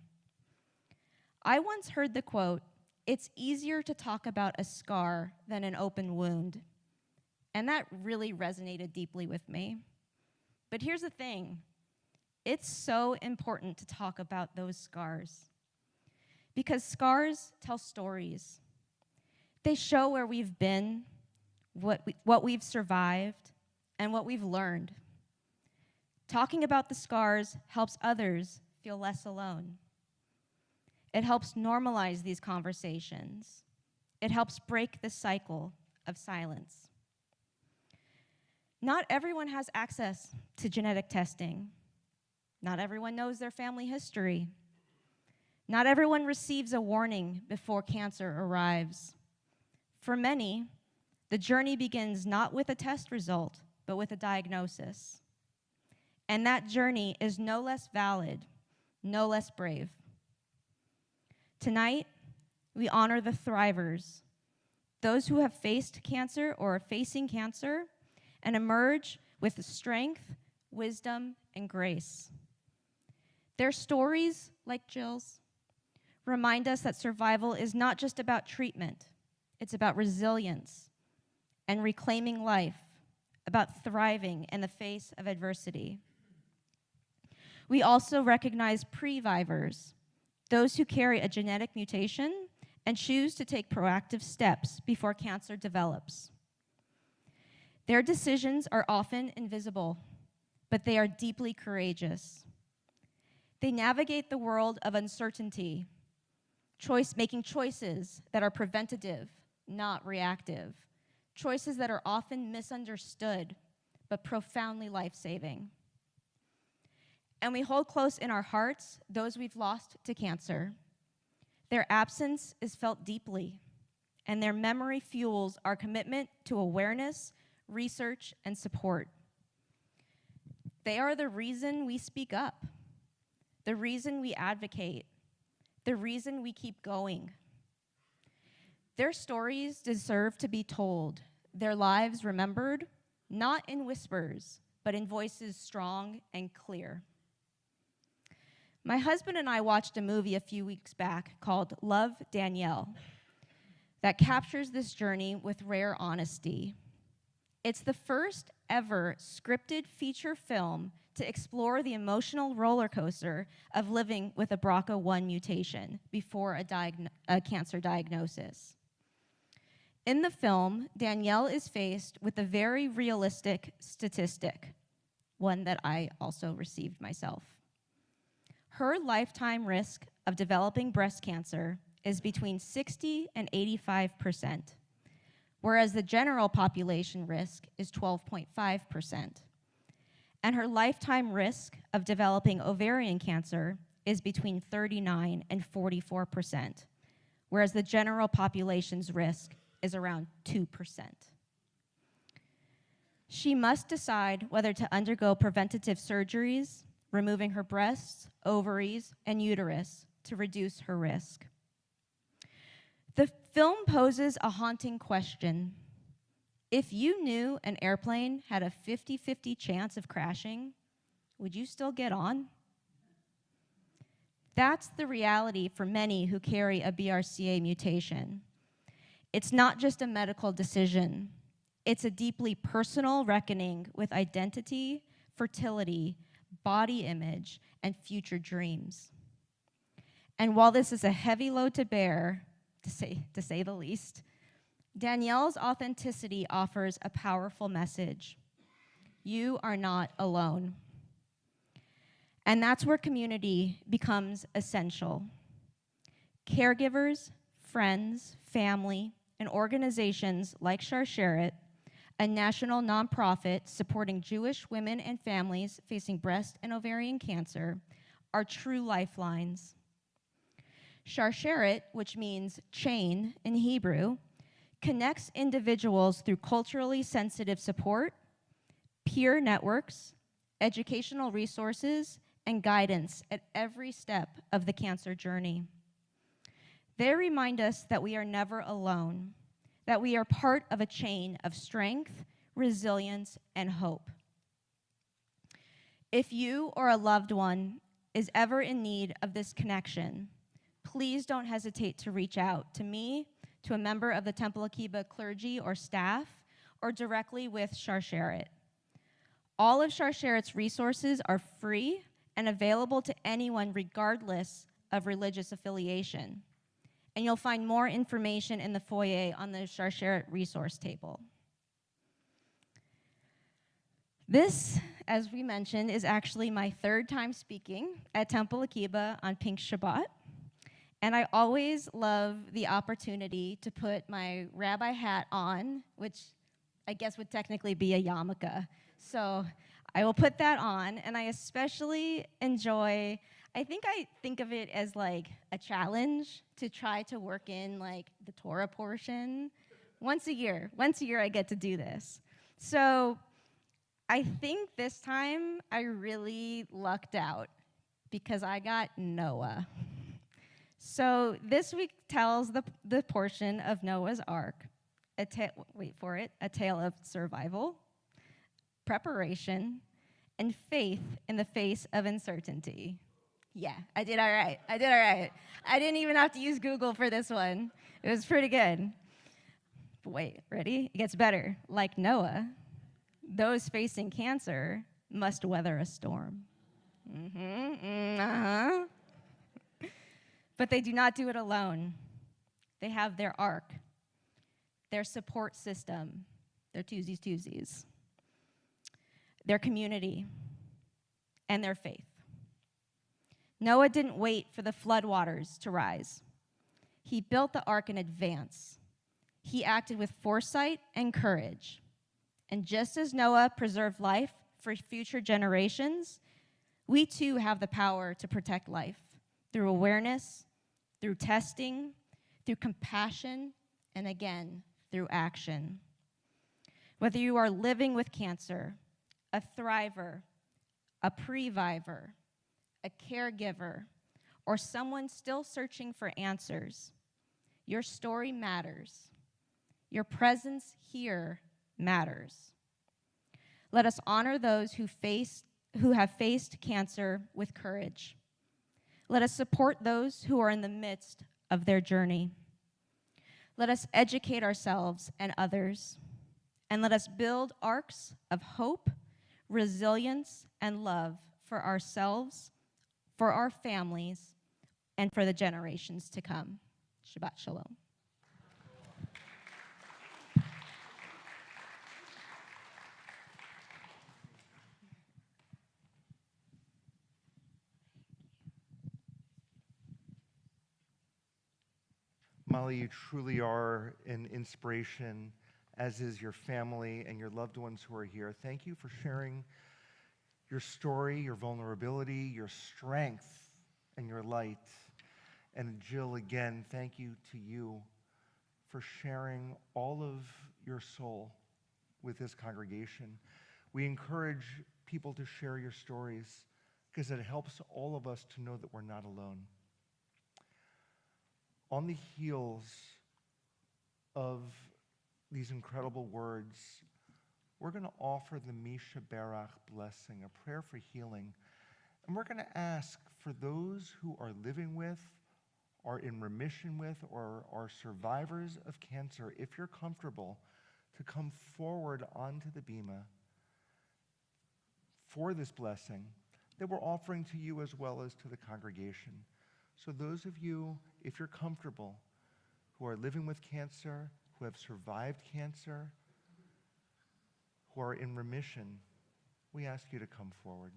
I once heard the quote, "It's easier to talk about a scar than an open wound." And that really resonated deeply with me. But here's the thing. It's so important to talk about those scars. Because scars tell stories. They show where we've been, what we've survived, and what we've learned. Talking about the scars helps others feel less alone. It helps normalize these conversations. It helps break the cycle of silence. Not everyone has access to genetic testing. Not everyone knows their family history. Not everyone receives a warning before cancer arrives. For many, the journey begins not with a test result, but with a diagnosis. And that journey is no less valid, no less brave. Tonight, we honor the thrivers, those who have faced cancer or are facing cancer and emerge with strength, wisdom, and grace. Their stories, like Jill's, remind us that survival is not just about treatment. It's about resilience and reclaiming life, about thriving in the face of adversity. We also recognize previvors, those who carry a genetic mutation and choose to take proactive steps before cancer develops. Their decisions are often invisible, but they are deeply courageous. They navigate the world of uncertainty, making choices that are preventative, not reactive, choices that are often misunderstood, but profoundly life-saving. And we hold close in our hearts those we've lost to cancer. Their absence is felt deeply, and their memory fuels our commitment to awareness, research, and support. They are the reason we speak up, the reason we advocate, the reason we keep going. Their stories deserve to be told, their lives remembered, not in whispers, but in voices strong and clear. My husband and I watched a movie a few weeks back called Love, Danielle that captures this journey with rare honesty. It's the first ever scripted feature film to explore the emotional roller coaster of living with a BRCA1 mutation before a cancer diagnosis. In the film, Danielle is faced with a very realistic statistic, one that I also received myself. Her lifetime risk of developing breast cancer is between 60 and 85%, whereas the general population risk is 12.5%. And her lifetime risk of developing ovarian cancer is between 39 and 44%, whereas the general population's risk is around 2%. She must decide whether to undergo preventative surgeries, removing her breasts, ovaries, and uterus to reduce her risk. The film poses a haunting question. If you knew an airplane had a 50-50 chance of crashing, would you still get on? That's the reality for many who carry a BRCA mutation. It's not just a medical decision. It's a deeply personal reckoning with identity, fertility, body image, and future dreams. And while this is a heavy load to bear, to say the least, Danielle's authenticity offers a powerful message. You are not alone. And that's where community becomes essential. Caregivers, friends, family, and organizations like Sharsheret, a national nonprofit supporting Jewish women and families facing breast and ovarian cancer, are true lifelines. Sharsheret, which means chain in Hebrew, connects individuals through culturally sensitive support, peer networks, educational resources, and guidance at every step of the cancer journey. They remind us that we are never alone, that we are part of a chain of strength, resilience, and hope. If you or a loved one is ever in need of this connection, please don't hesitate to reach out to me, to a member of the Temple Akiba clergy or staff, or directly with Sharsheret. All of Sharsheret's resources are free and available to anyone regardless of religious affiliation. And you'll find more information in the foyer on the Sharsheret resource table. This, as we mentioned, is actually my third time speaking at Temple Akiba on Pink Shabbat. And I always love the opportunity to put my rabbi hat on, which I guess would technically be a yarmulke. So I will put that on, and I especially enjoy, I think of it as like a challenge to try to work in like the Torah portion. Once a year I get to do this. So I think this time I really lucked out because I got Noah. So this week tells the portion of Noah's Ark, a tale of survival, preparation, and faith in the face of uncertainty. Yeah, I did all right. I didn't even have to use Google for this one. It was pretty good. But wait, ready? It gets better. Like Noah, those facing cancer must weather a storm. But they do not do it alone. They have their ark, their support system, their twosies, their community, and their faith. Noah didn't wait for the floodwaters to rise. He built the ark in advance. He acted with foresight and courage. And just as Noah preserved life for future generations, we too have the power to protect life through awareness, through testing, through compassion, and again, through action. Whether you are living with cancer, a thriver, a previvor, a caregiver, or someone still searching for answers, your story matters. Your presence here matters. Let us honor those who have faced cancer with courage. Let us support those who are in the midst of their journey. Let us educate ourselves and others, and let us build arcs of hope, resilience, and love for ourselves, for our families, and for the generations to come. Shabbat Shalom. Molly, you truly are an inspiration, as is your family and your loved ones who are here. Thank you for sharing your story, your vulnerability, your strength, and your light. And Jill, again, thank you to you for sharing all of your soul with this congregation. We encourage people to share your stories because it helps all of us to know that we're not alone. On the heels of these incredible words, we're going to offer the Misha Berach blessing, a prayer for healing. And we're going to ask for those who are living with, are in remission with, or are survivors of cancer, if you're comfortable, to come forward onto the bima for this blessing that we're offering to you as well as to the congregation. So those of you, if you're comfortable, who are living with cancer, who have survived cancer, who are in remission, we ask you to come forward.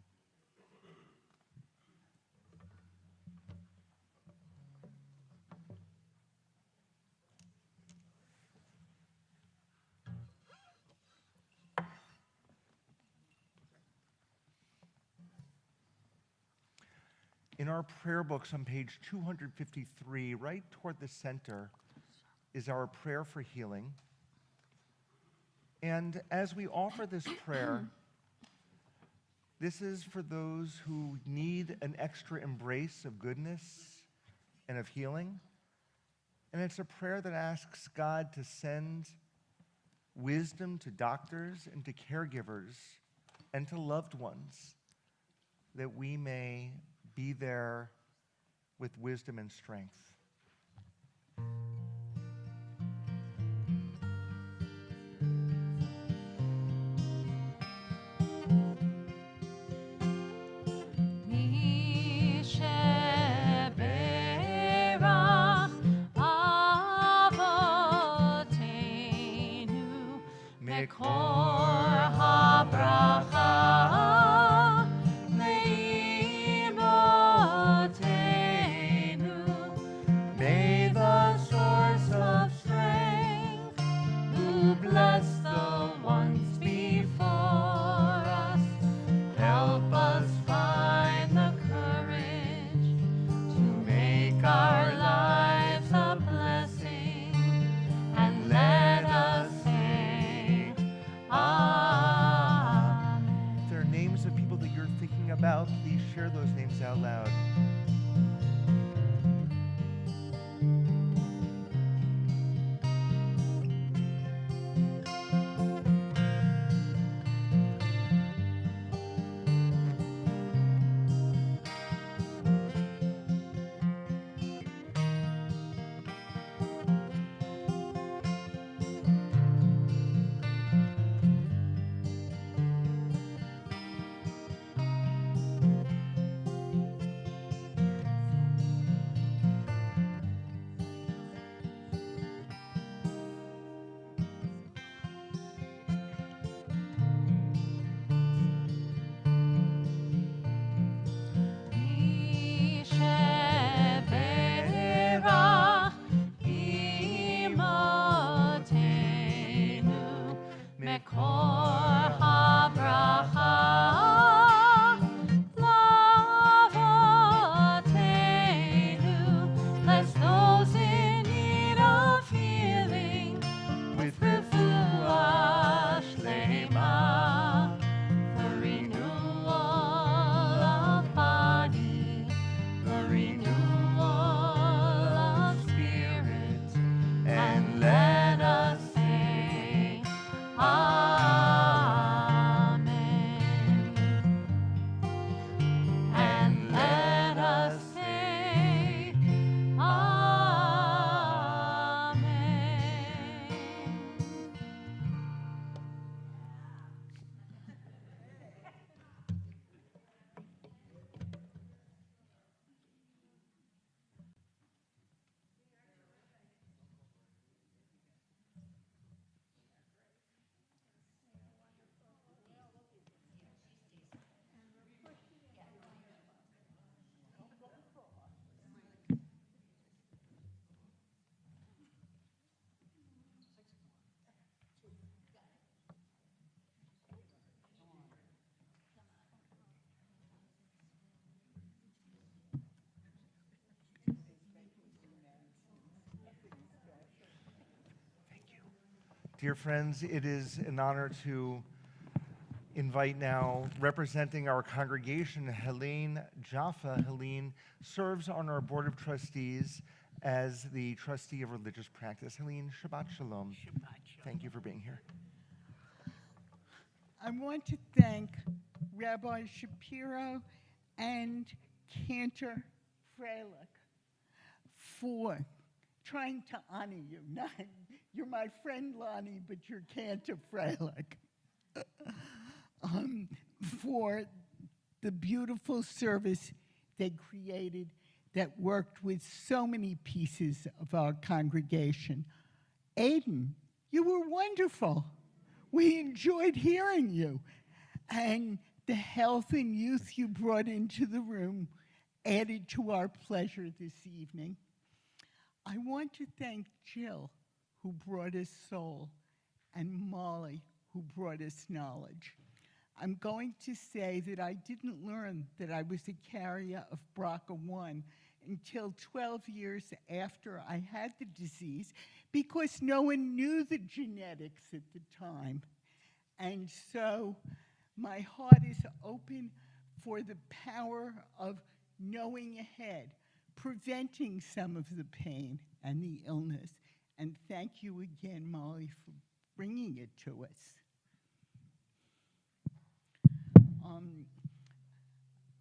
In our prayer books on page 253, right toward the center, is our prayer for healing. And as we offer this prayer, this is for those who need an extra embrace of goodness and of healing. And it's a prayer that asks God to send wisdom to doctors and to caregivers and to loved ones, that we may be there with wisdom and strength. מקור הברכה לאמותינו. May the source of strength who bless the ones before us help us find the courage to make our lives a blessing and let us sing Amen. If there are names of people that you're thinking about, please share those names out loud. Dear friends, it is an honor to invite now, representing our congregation, Helene Jaffa. Helene serves on our Board of Trustees as the trustee of religious practice. Helene, Shabbat Shalom. Shabbat Shalom. Thank you for being here. I want to thank Rabbi Shapiro and Cantor Freilich for trying to honor you. Not, you're my friend, Lonnie, but you're Cantor Freilich. For the beautiful service they created that worked with so many pieces of our congregation. Aiden, you were wonderful. We enjoyed hearing you. And the health and youth you brought into the room added to our pleasure this evening. I want to thank Jill, who brought us soul, and Molly, who brought us knowledge. I'm going to say that I didn't learn that I was a carrier of BRCA1 until 12 years after I had the disease, because no one knew the genetics at the time. And so my heart is open for the power of knowing ahead, preventing some of the pain and the illness. And thank you again, Molly, for bringing it to us.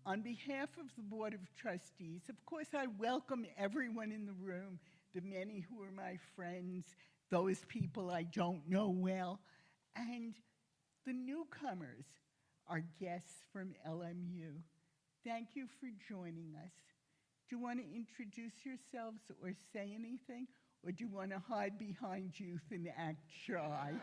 On behalf of the Board of Trustees, of course, I welcome everyone in the room, the many who are my friends, those people I don't know well, and the newcomers, our guests from LMU. Thank you for joining us. Do you want to introduce yourselves or say anything? Or do you want to hide behind youth and act shy?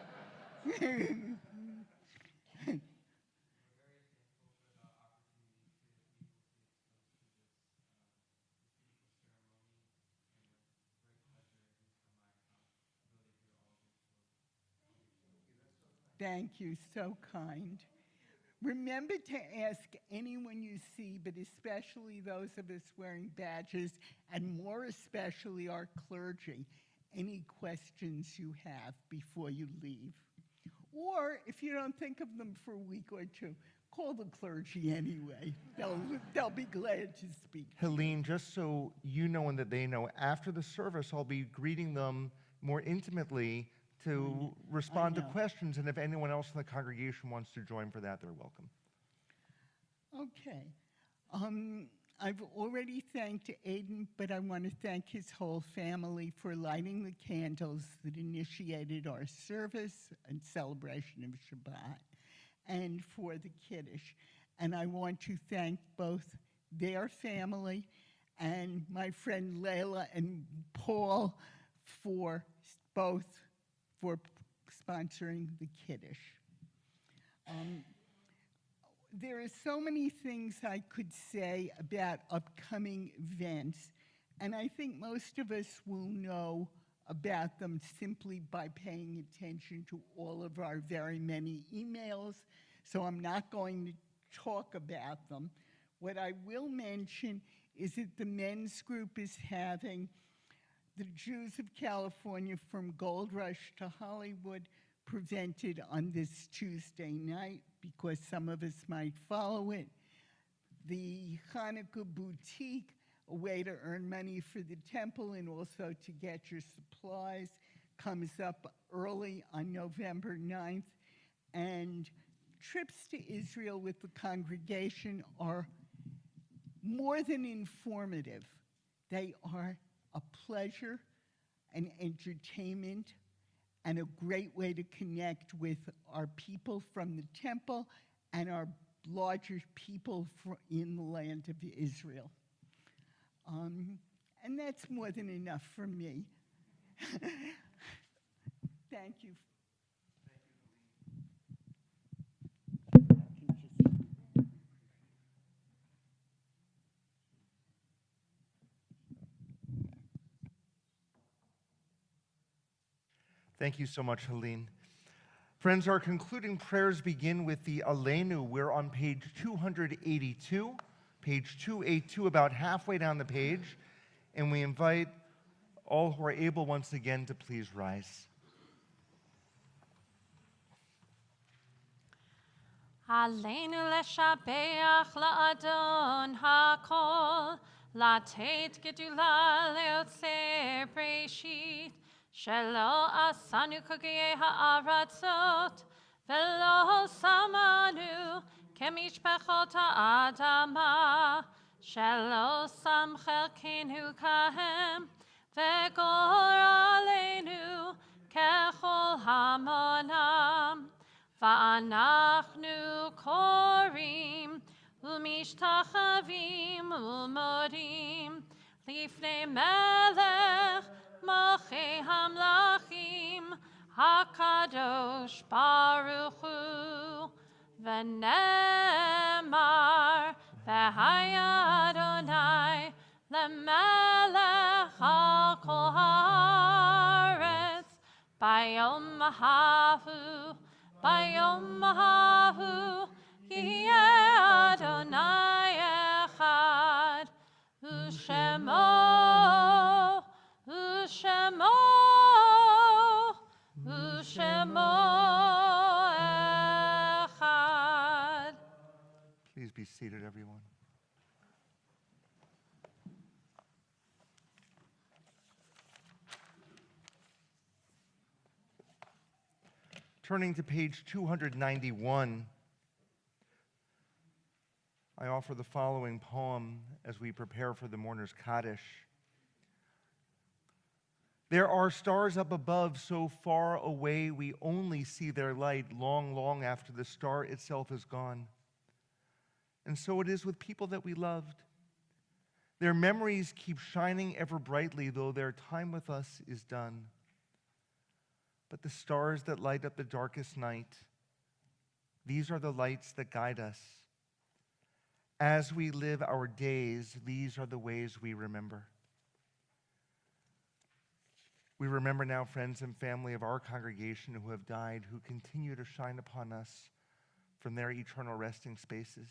Thank you, so kind. Remember to ask anyone you see, but especially those of us wearing badges, and more especially our clergy, any questions you have before you leave. Or if you don't think of them for a week or two, call the clergy anyway. They'll be glad to speak. Helene, just so you know and that they know, after the service, I'll be greeting them more intimately to respond to questions, and if anyone else in the congregation wants to join for that, they're welcome. Okay. I've already thanked Aiden, but I want to thank his whole family for lighting the candles that initiated our service and celebration of Shabbat, and for the Kiddush. And I want to thank both their family and my friend Layla and Paul for sponsoring the Kiddush. There are so many things I could say about upcoming events, and I think most of us will know about them simply by paying attention to all of our very many emails, so I'm not going to talk about them. What I will mention is that the men's group is having the Jews of California from Gold Rush to Hollywood presented on this Tuesday night, because some of us might follow it. The Hanukkah Boutique, a way to earn money for the temple and also to get your supplies, comes up early on November 9th. And trips to Israel with the congregation are more than informative. They are a pleasure, an entertainment, and a great way to connect with our people from the temple and our larger people in the land of Israel. And that's more than enough for me. Thank you. Thank you so much, Helene. Friends, our concluding prayers begin with the Aleinu. We're on page 282, page 282, about halfway down the page, and we invite all who are able once again to please rise. עלינו לשבח לאדון הכל, לתת גדולה ליוצר בראשית, שלא עשנו כגויי הארצות, ולא שמנו כמשפחות האדמה, שלא שם חלקנו כהם, וגורלנו ככל המונם. ואנחנו קוראים ומשתחווים ומודים לפני מלך מלכי המלכים הקדוש ברוך הוא, ונאמר והיה אדוני למלך על כל הארץ ביום ההוא. ביום ההוא Ki Adonai echad, Ushemo, Ushemo, Ushemo echad. Please be seated, everyone. Turning to page 291, I offer the following poem as we prepare for the mourner's Kaddish. There are stars up above so far away we only see their light long, long after the star itself is gone. And so it is with people that we loved. Their memories keep shining ever brightly, though their time with us is done. But the stars that light up the darkest night, these are the lights that guide us. As we live our days, these are the ways we remember. We remember now friends and family of our congregation who have died, who continue to shine upon us from their eternal resting spaces.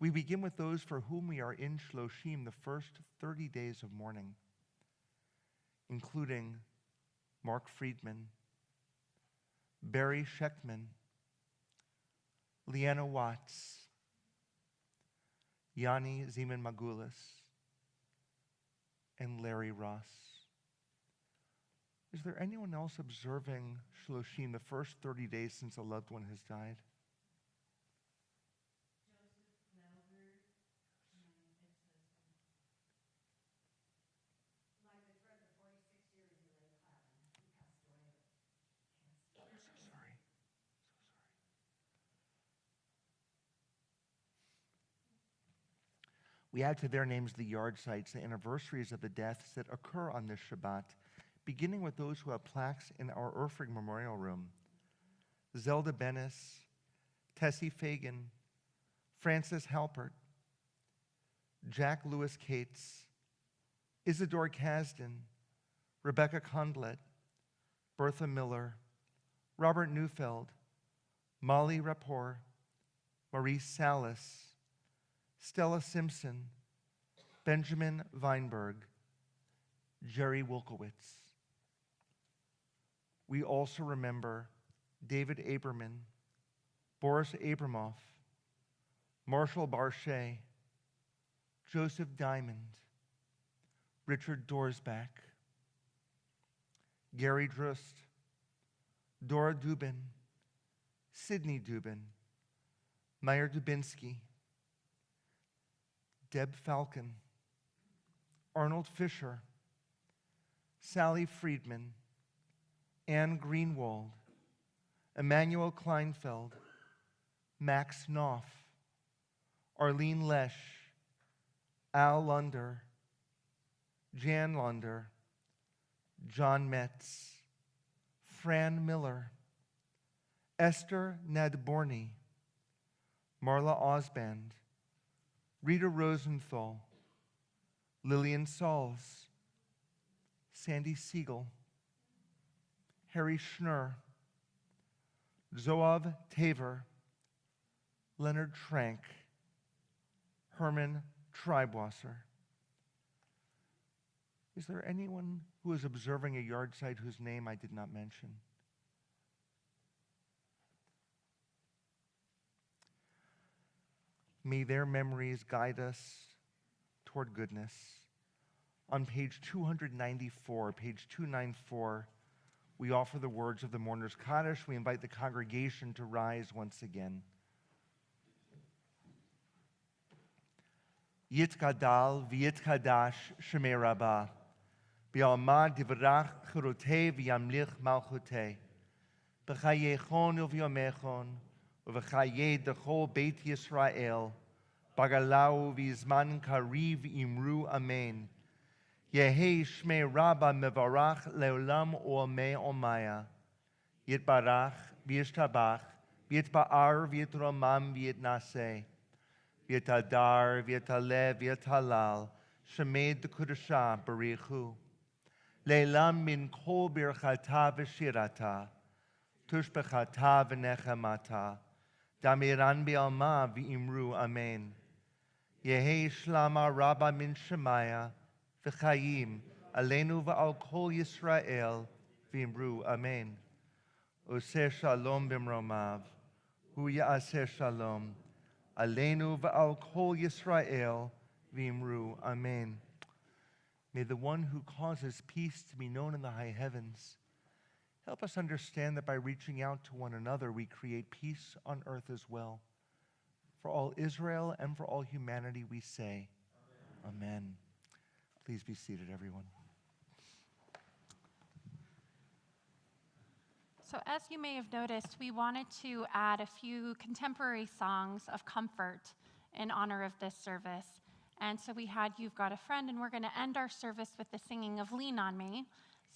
We begin with those for whom we are in Shloshim, the first 30 days of mourning, including Mark Friedman, Barry Schechtman, Leanna Watts, Yanni Zeman Magulis, and Larry Ross. Is there anyone else observing Shloshim, the first 30 days since a loved one has died? We add to their names the yard sites, the anniversaries of the deaths that occur on this Shabbat, beginning with those who have plaques in our Erfrig Memorial Room. Zelda Bennis, Tessie Fagan, Francis Halpert, Jack Lewis Cates, Isidore Kasdan, Rebecca Condlet, Bertha Miller, Robert Neufeld, Molly Rapport, Maurice Salas, Stella Simpson, Benjamin Weinberg, Jerry Wilkowitz. We also remember David Aberman, Boris Abramoff, Marshall Barchet, Joseph Diamond, Richard Dorsback, Gary Drust, Dora Dubin, Sidney Dubin, Meyer Dubinsky, Deb Falcon, Arnold Fisher, Sally Friedman, Anne Greenwald, Emmanuel Kleinfeld, Max Knopf, Arlene Lesh, Al Lunder, Jan Lunder, John Metz, Fran Miller, Esther Nadborny, Marla Osband, Rita Rosenthal, Lillian Sauls, Sandy Siegel, Harry Schnur, Zoav Taver, Leonard Trank, Herman Treibwasser. Is there anyone who is observing a yard site whose name I did not mention? May their memories guide us toward goodness. On page 294, we offer the words of the mourner's Kaddish. We invite the congregation to rise once again. Yitkadal v'yitkadash shemei rabbah, b'alma divrach chirotei v'yamlich malchutei, b'chayechon uv'yomechon, uv'chayei dechol beit Yisrael, bagalau v'izman kariv imru amen. Yehei shmei rabbah mevarach leolam olmei olmaya, yitbarach v'yishtabach, v'yitba'ar v'yitromam v'yitnaseh, V'yitadar, v'yitalev, v'yitalal, shemed kudusha barichu. Leilam min kol birchata v'shirata, tushbechata v'nechemata, Damiran bi'alma v'imru amen. Yehi shlama rabba min shemaya v'chayim aleinu v'al kol Yisrael v'imru amen. Oseh shalom b'mromav, hu ya'aseh shalom aleinu v'al kol Yisrael v'imru amen. May the one who causes peace to be known in the high heavens help us understand that by reaching out to one another, we create peace on earth as well. For all Israel and for all humanity, we say, Amen. Please be seated, everyone. So as you may have noticed, we wanted to add a few contemporary songs of comfort in honor of this service. And so we had You've Got a Friend, and we're going to end our service with the singing of Lean on Me.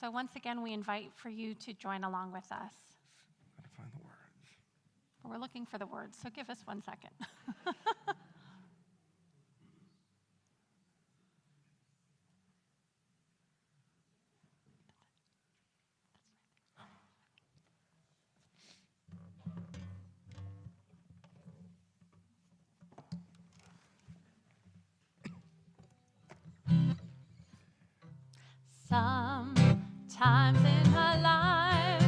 So once again, we invite for you to join along with us. Gotta find the words. We're looking for the words, so give us 1 second. Sometimes in our lives,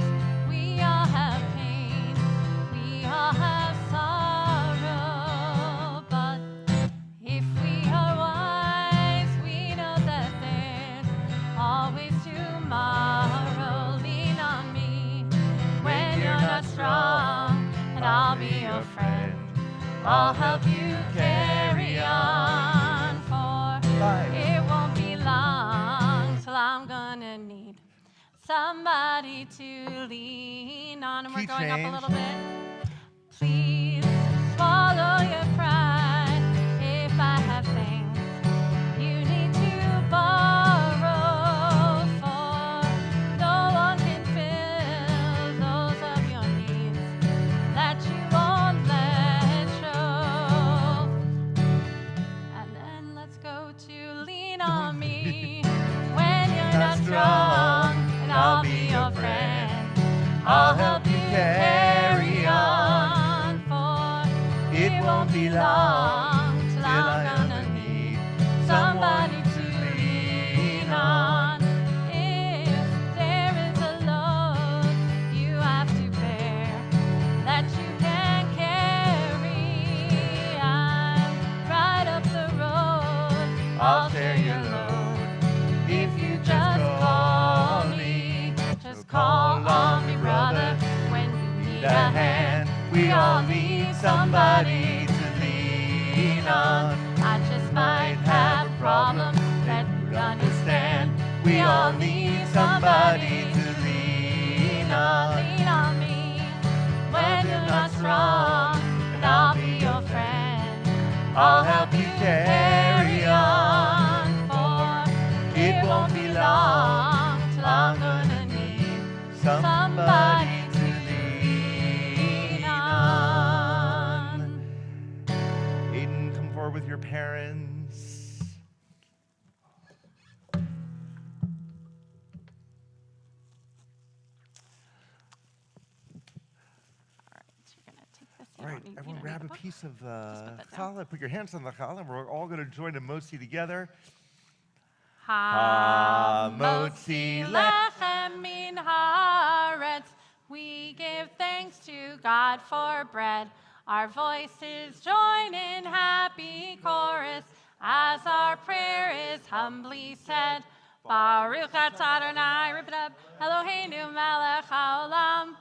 we all have pain, we all have sorrow, but if we are wise, we know that there's always tomorrow. Lean on me when you're not strong, and I'll be your friend. I'll help you carry on, for it won't be long till I'm gonna need somebody to lean on. And we're Key going up a change. little bit. Please swallow your pride. If I have things you need to borrow, for no one can fill those of your needs that you won't let show. And then let's go to lean on me when you're not strong, and I'll be your friend. I'll help you carry on, for it won't be long till I'm gonna need somebody to lean on. If there is a load you have to bear that you can't carry, I'm right up the road. I'll share your load if you just call me. Just call on me, brother, when you need a hand. We all need somebody to lean on. I just might have a problem that you understand. We all need somebody to lean on. Lean on me when you're not strong, and I'll be your friend. I'll help you carry on, for it won't be long till I'm gonna need somebody to lean on. Aiden, come forward with your parents. All right, so you're going to take this. You All right, don't need, everyone you don't grab need a the book. piece of Just the put that down. challah. Put your hands on the challah, and we're all going to join a motzi together. Hamotzi lechem min haaretz. We give thanks to God for bread. Our voices join in happy chorus as our prayer is humbly said. Baruch atah Adonai, rip it up, Eloheinu melech haolam.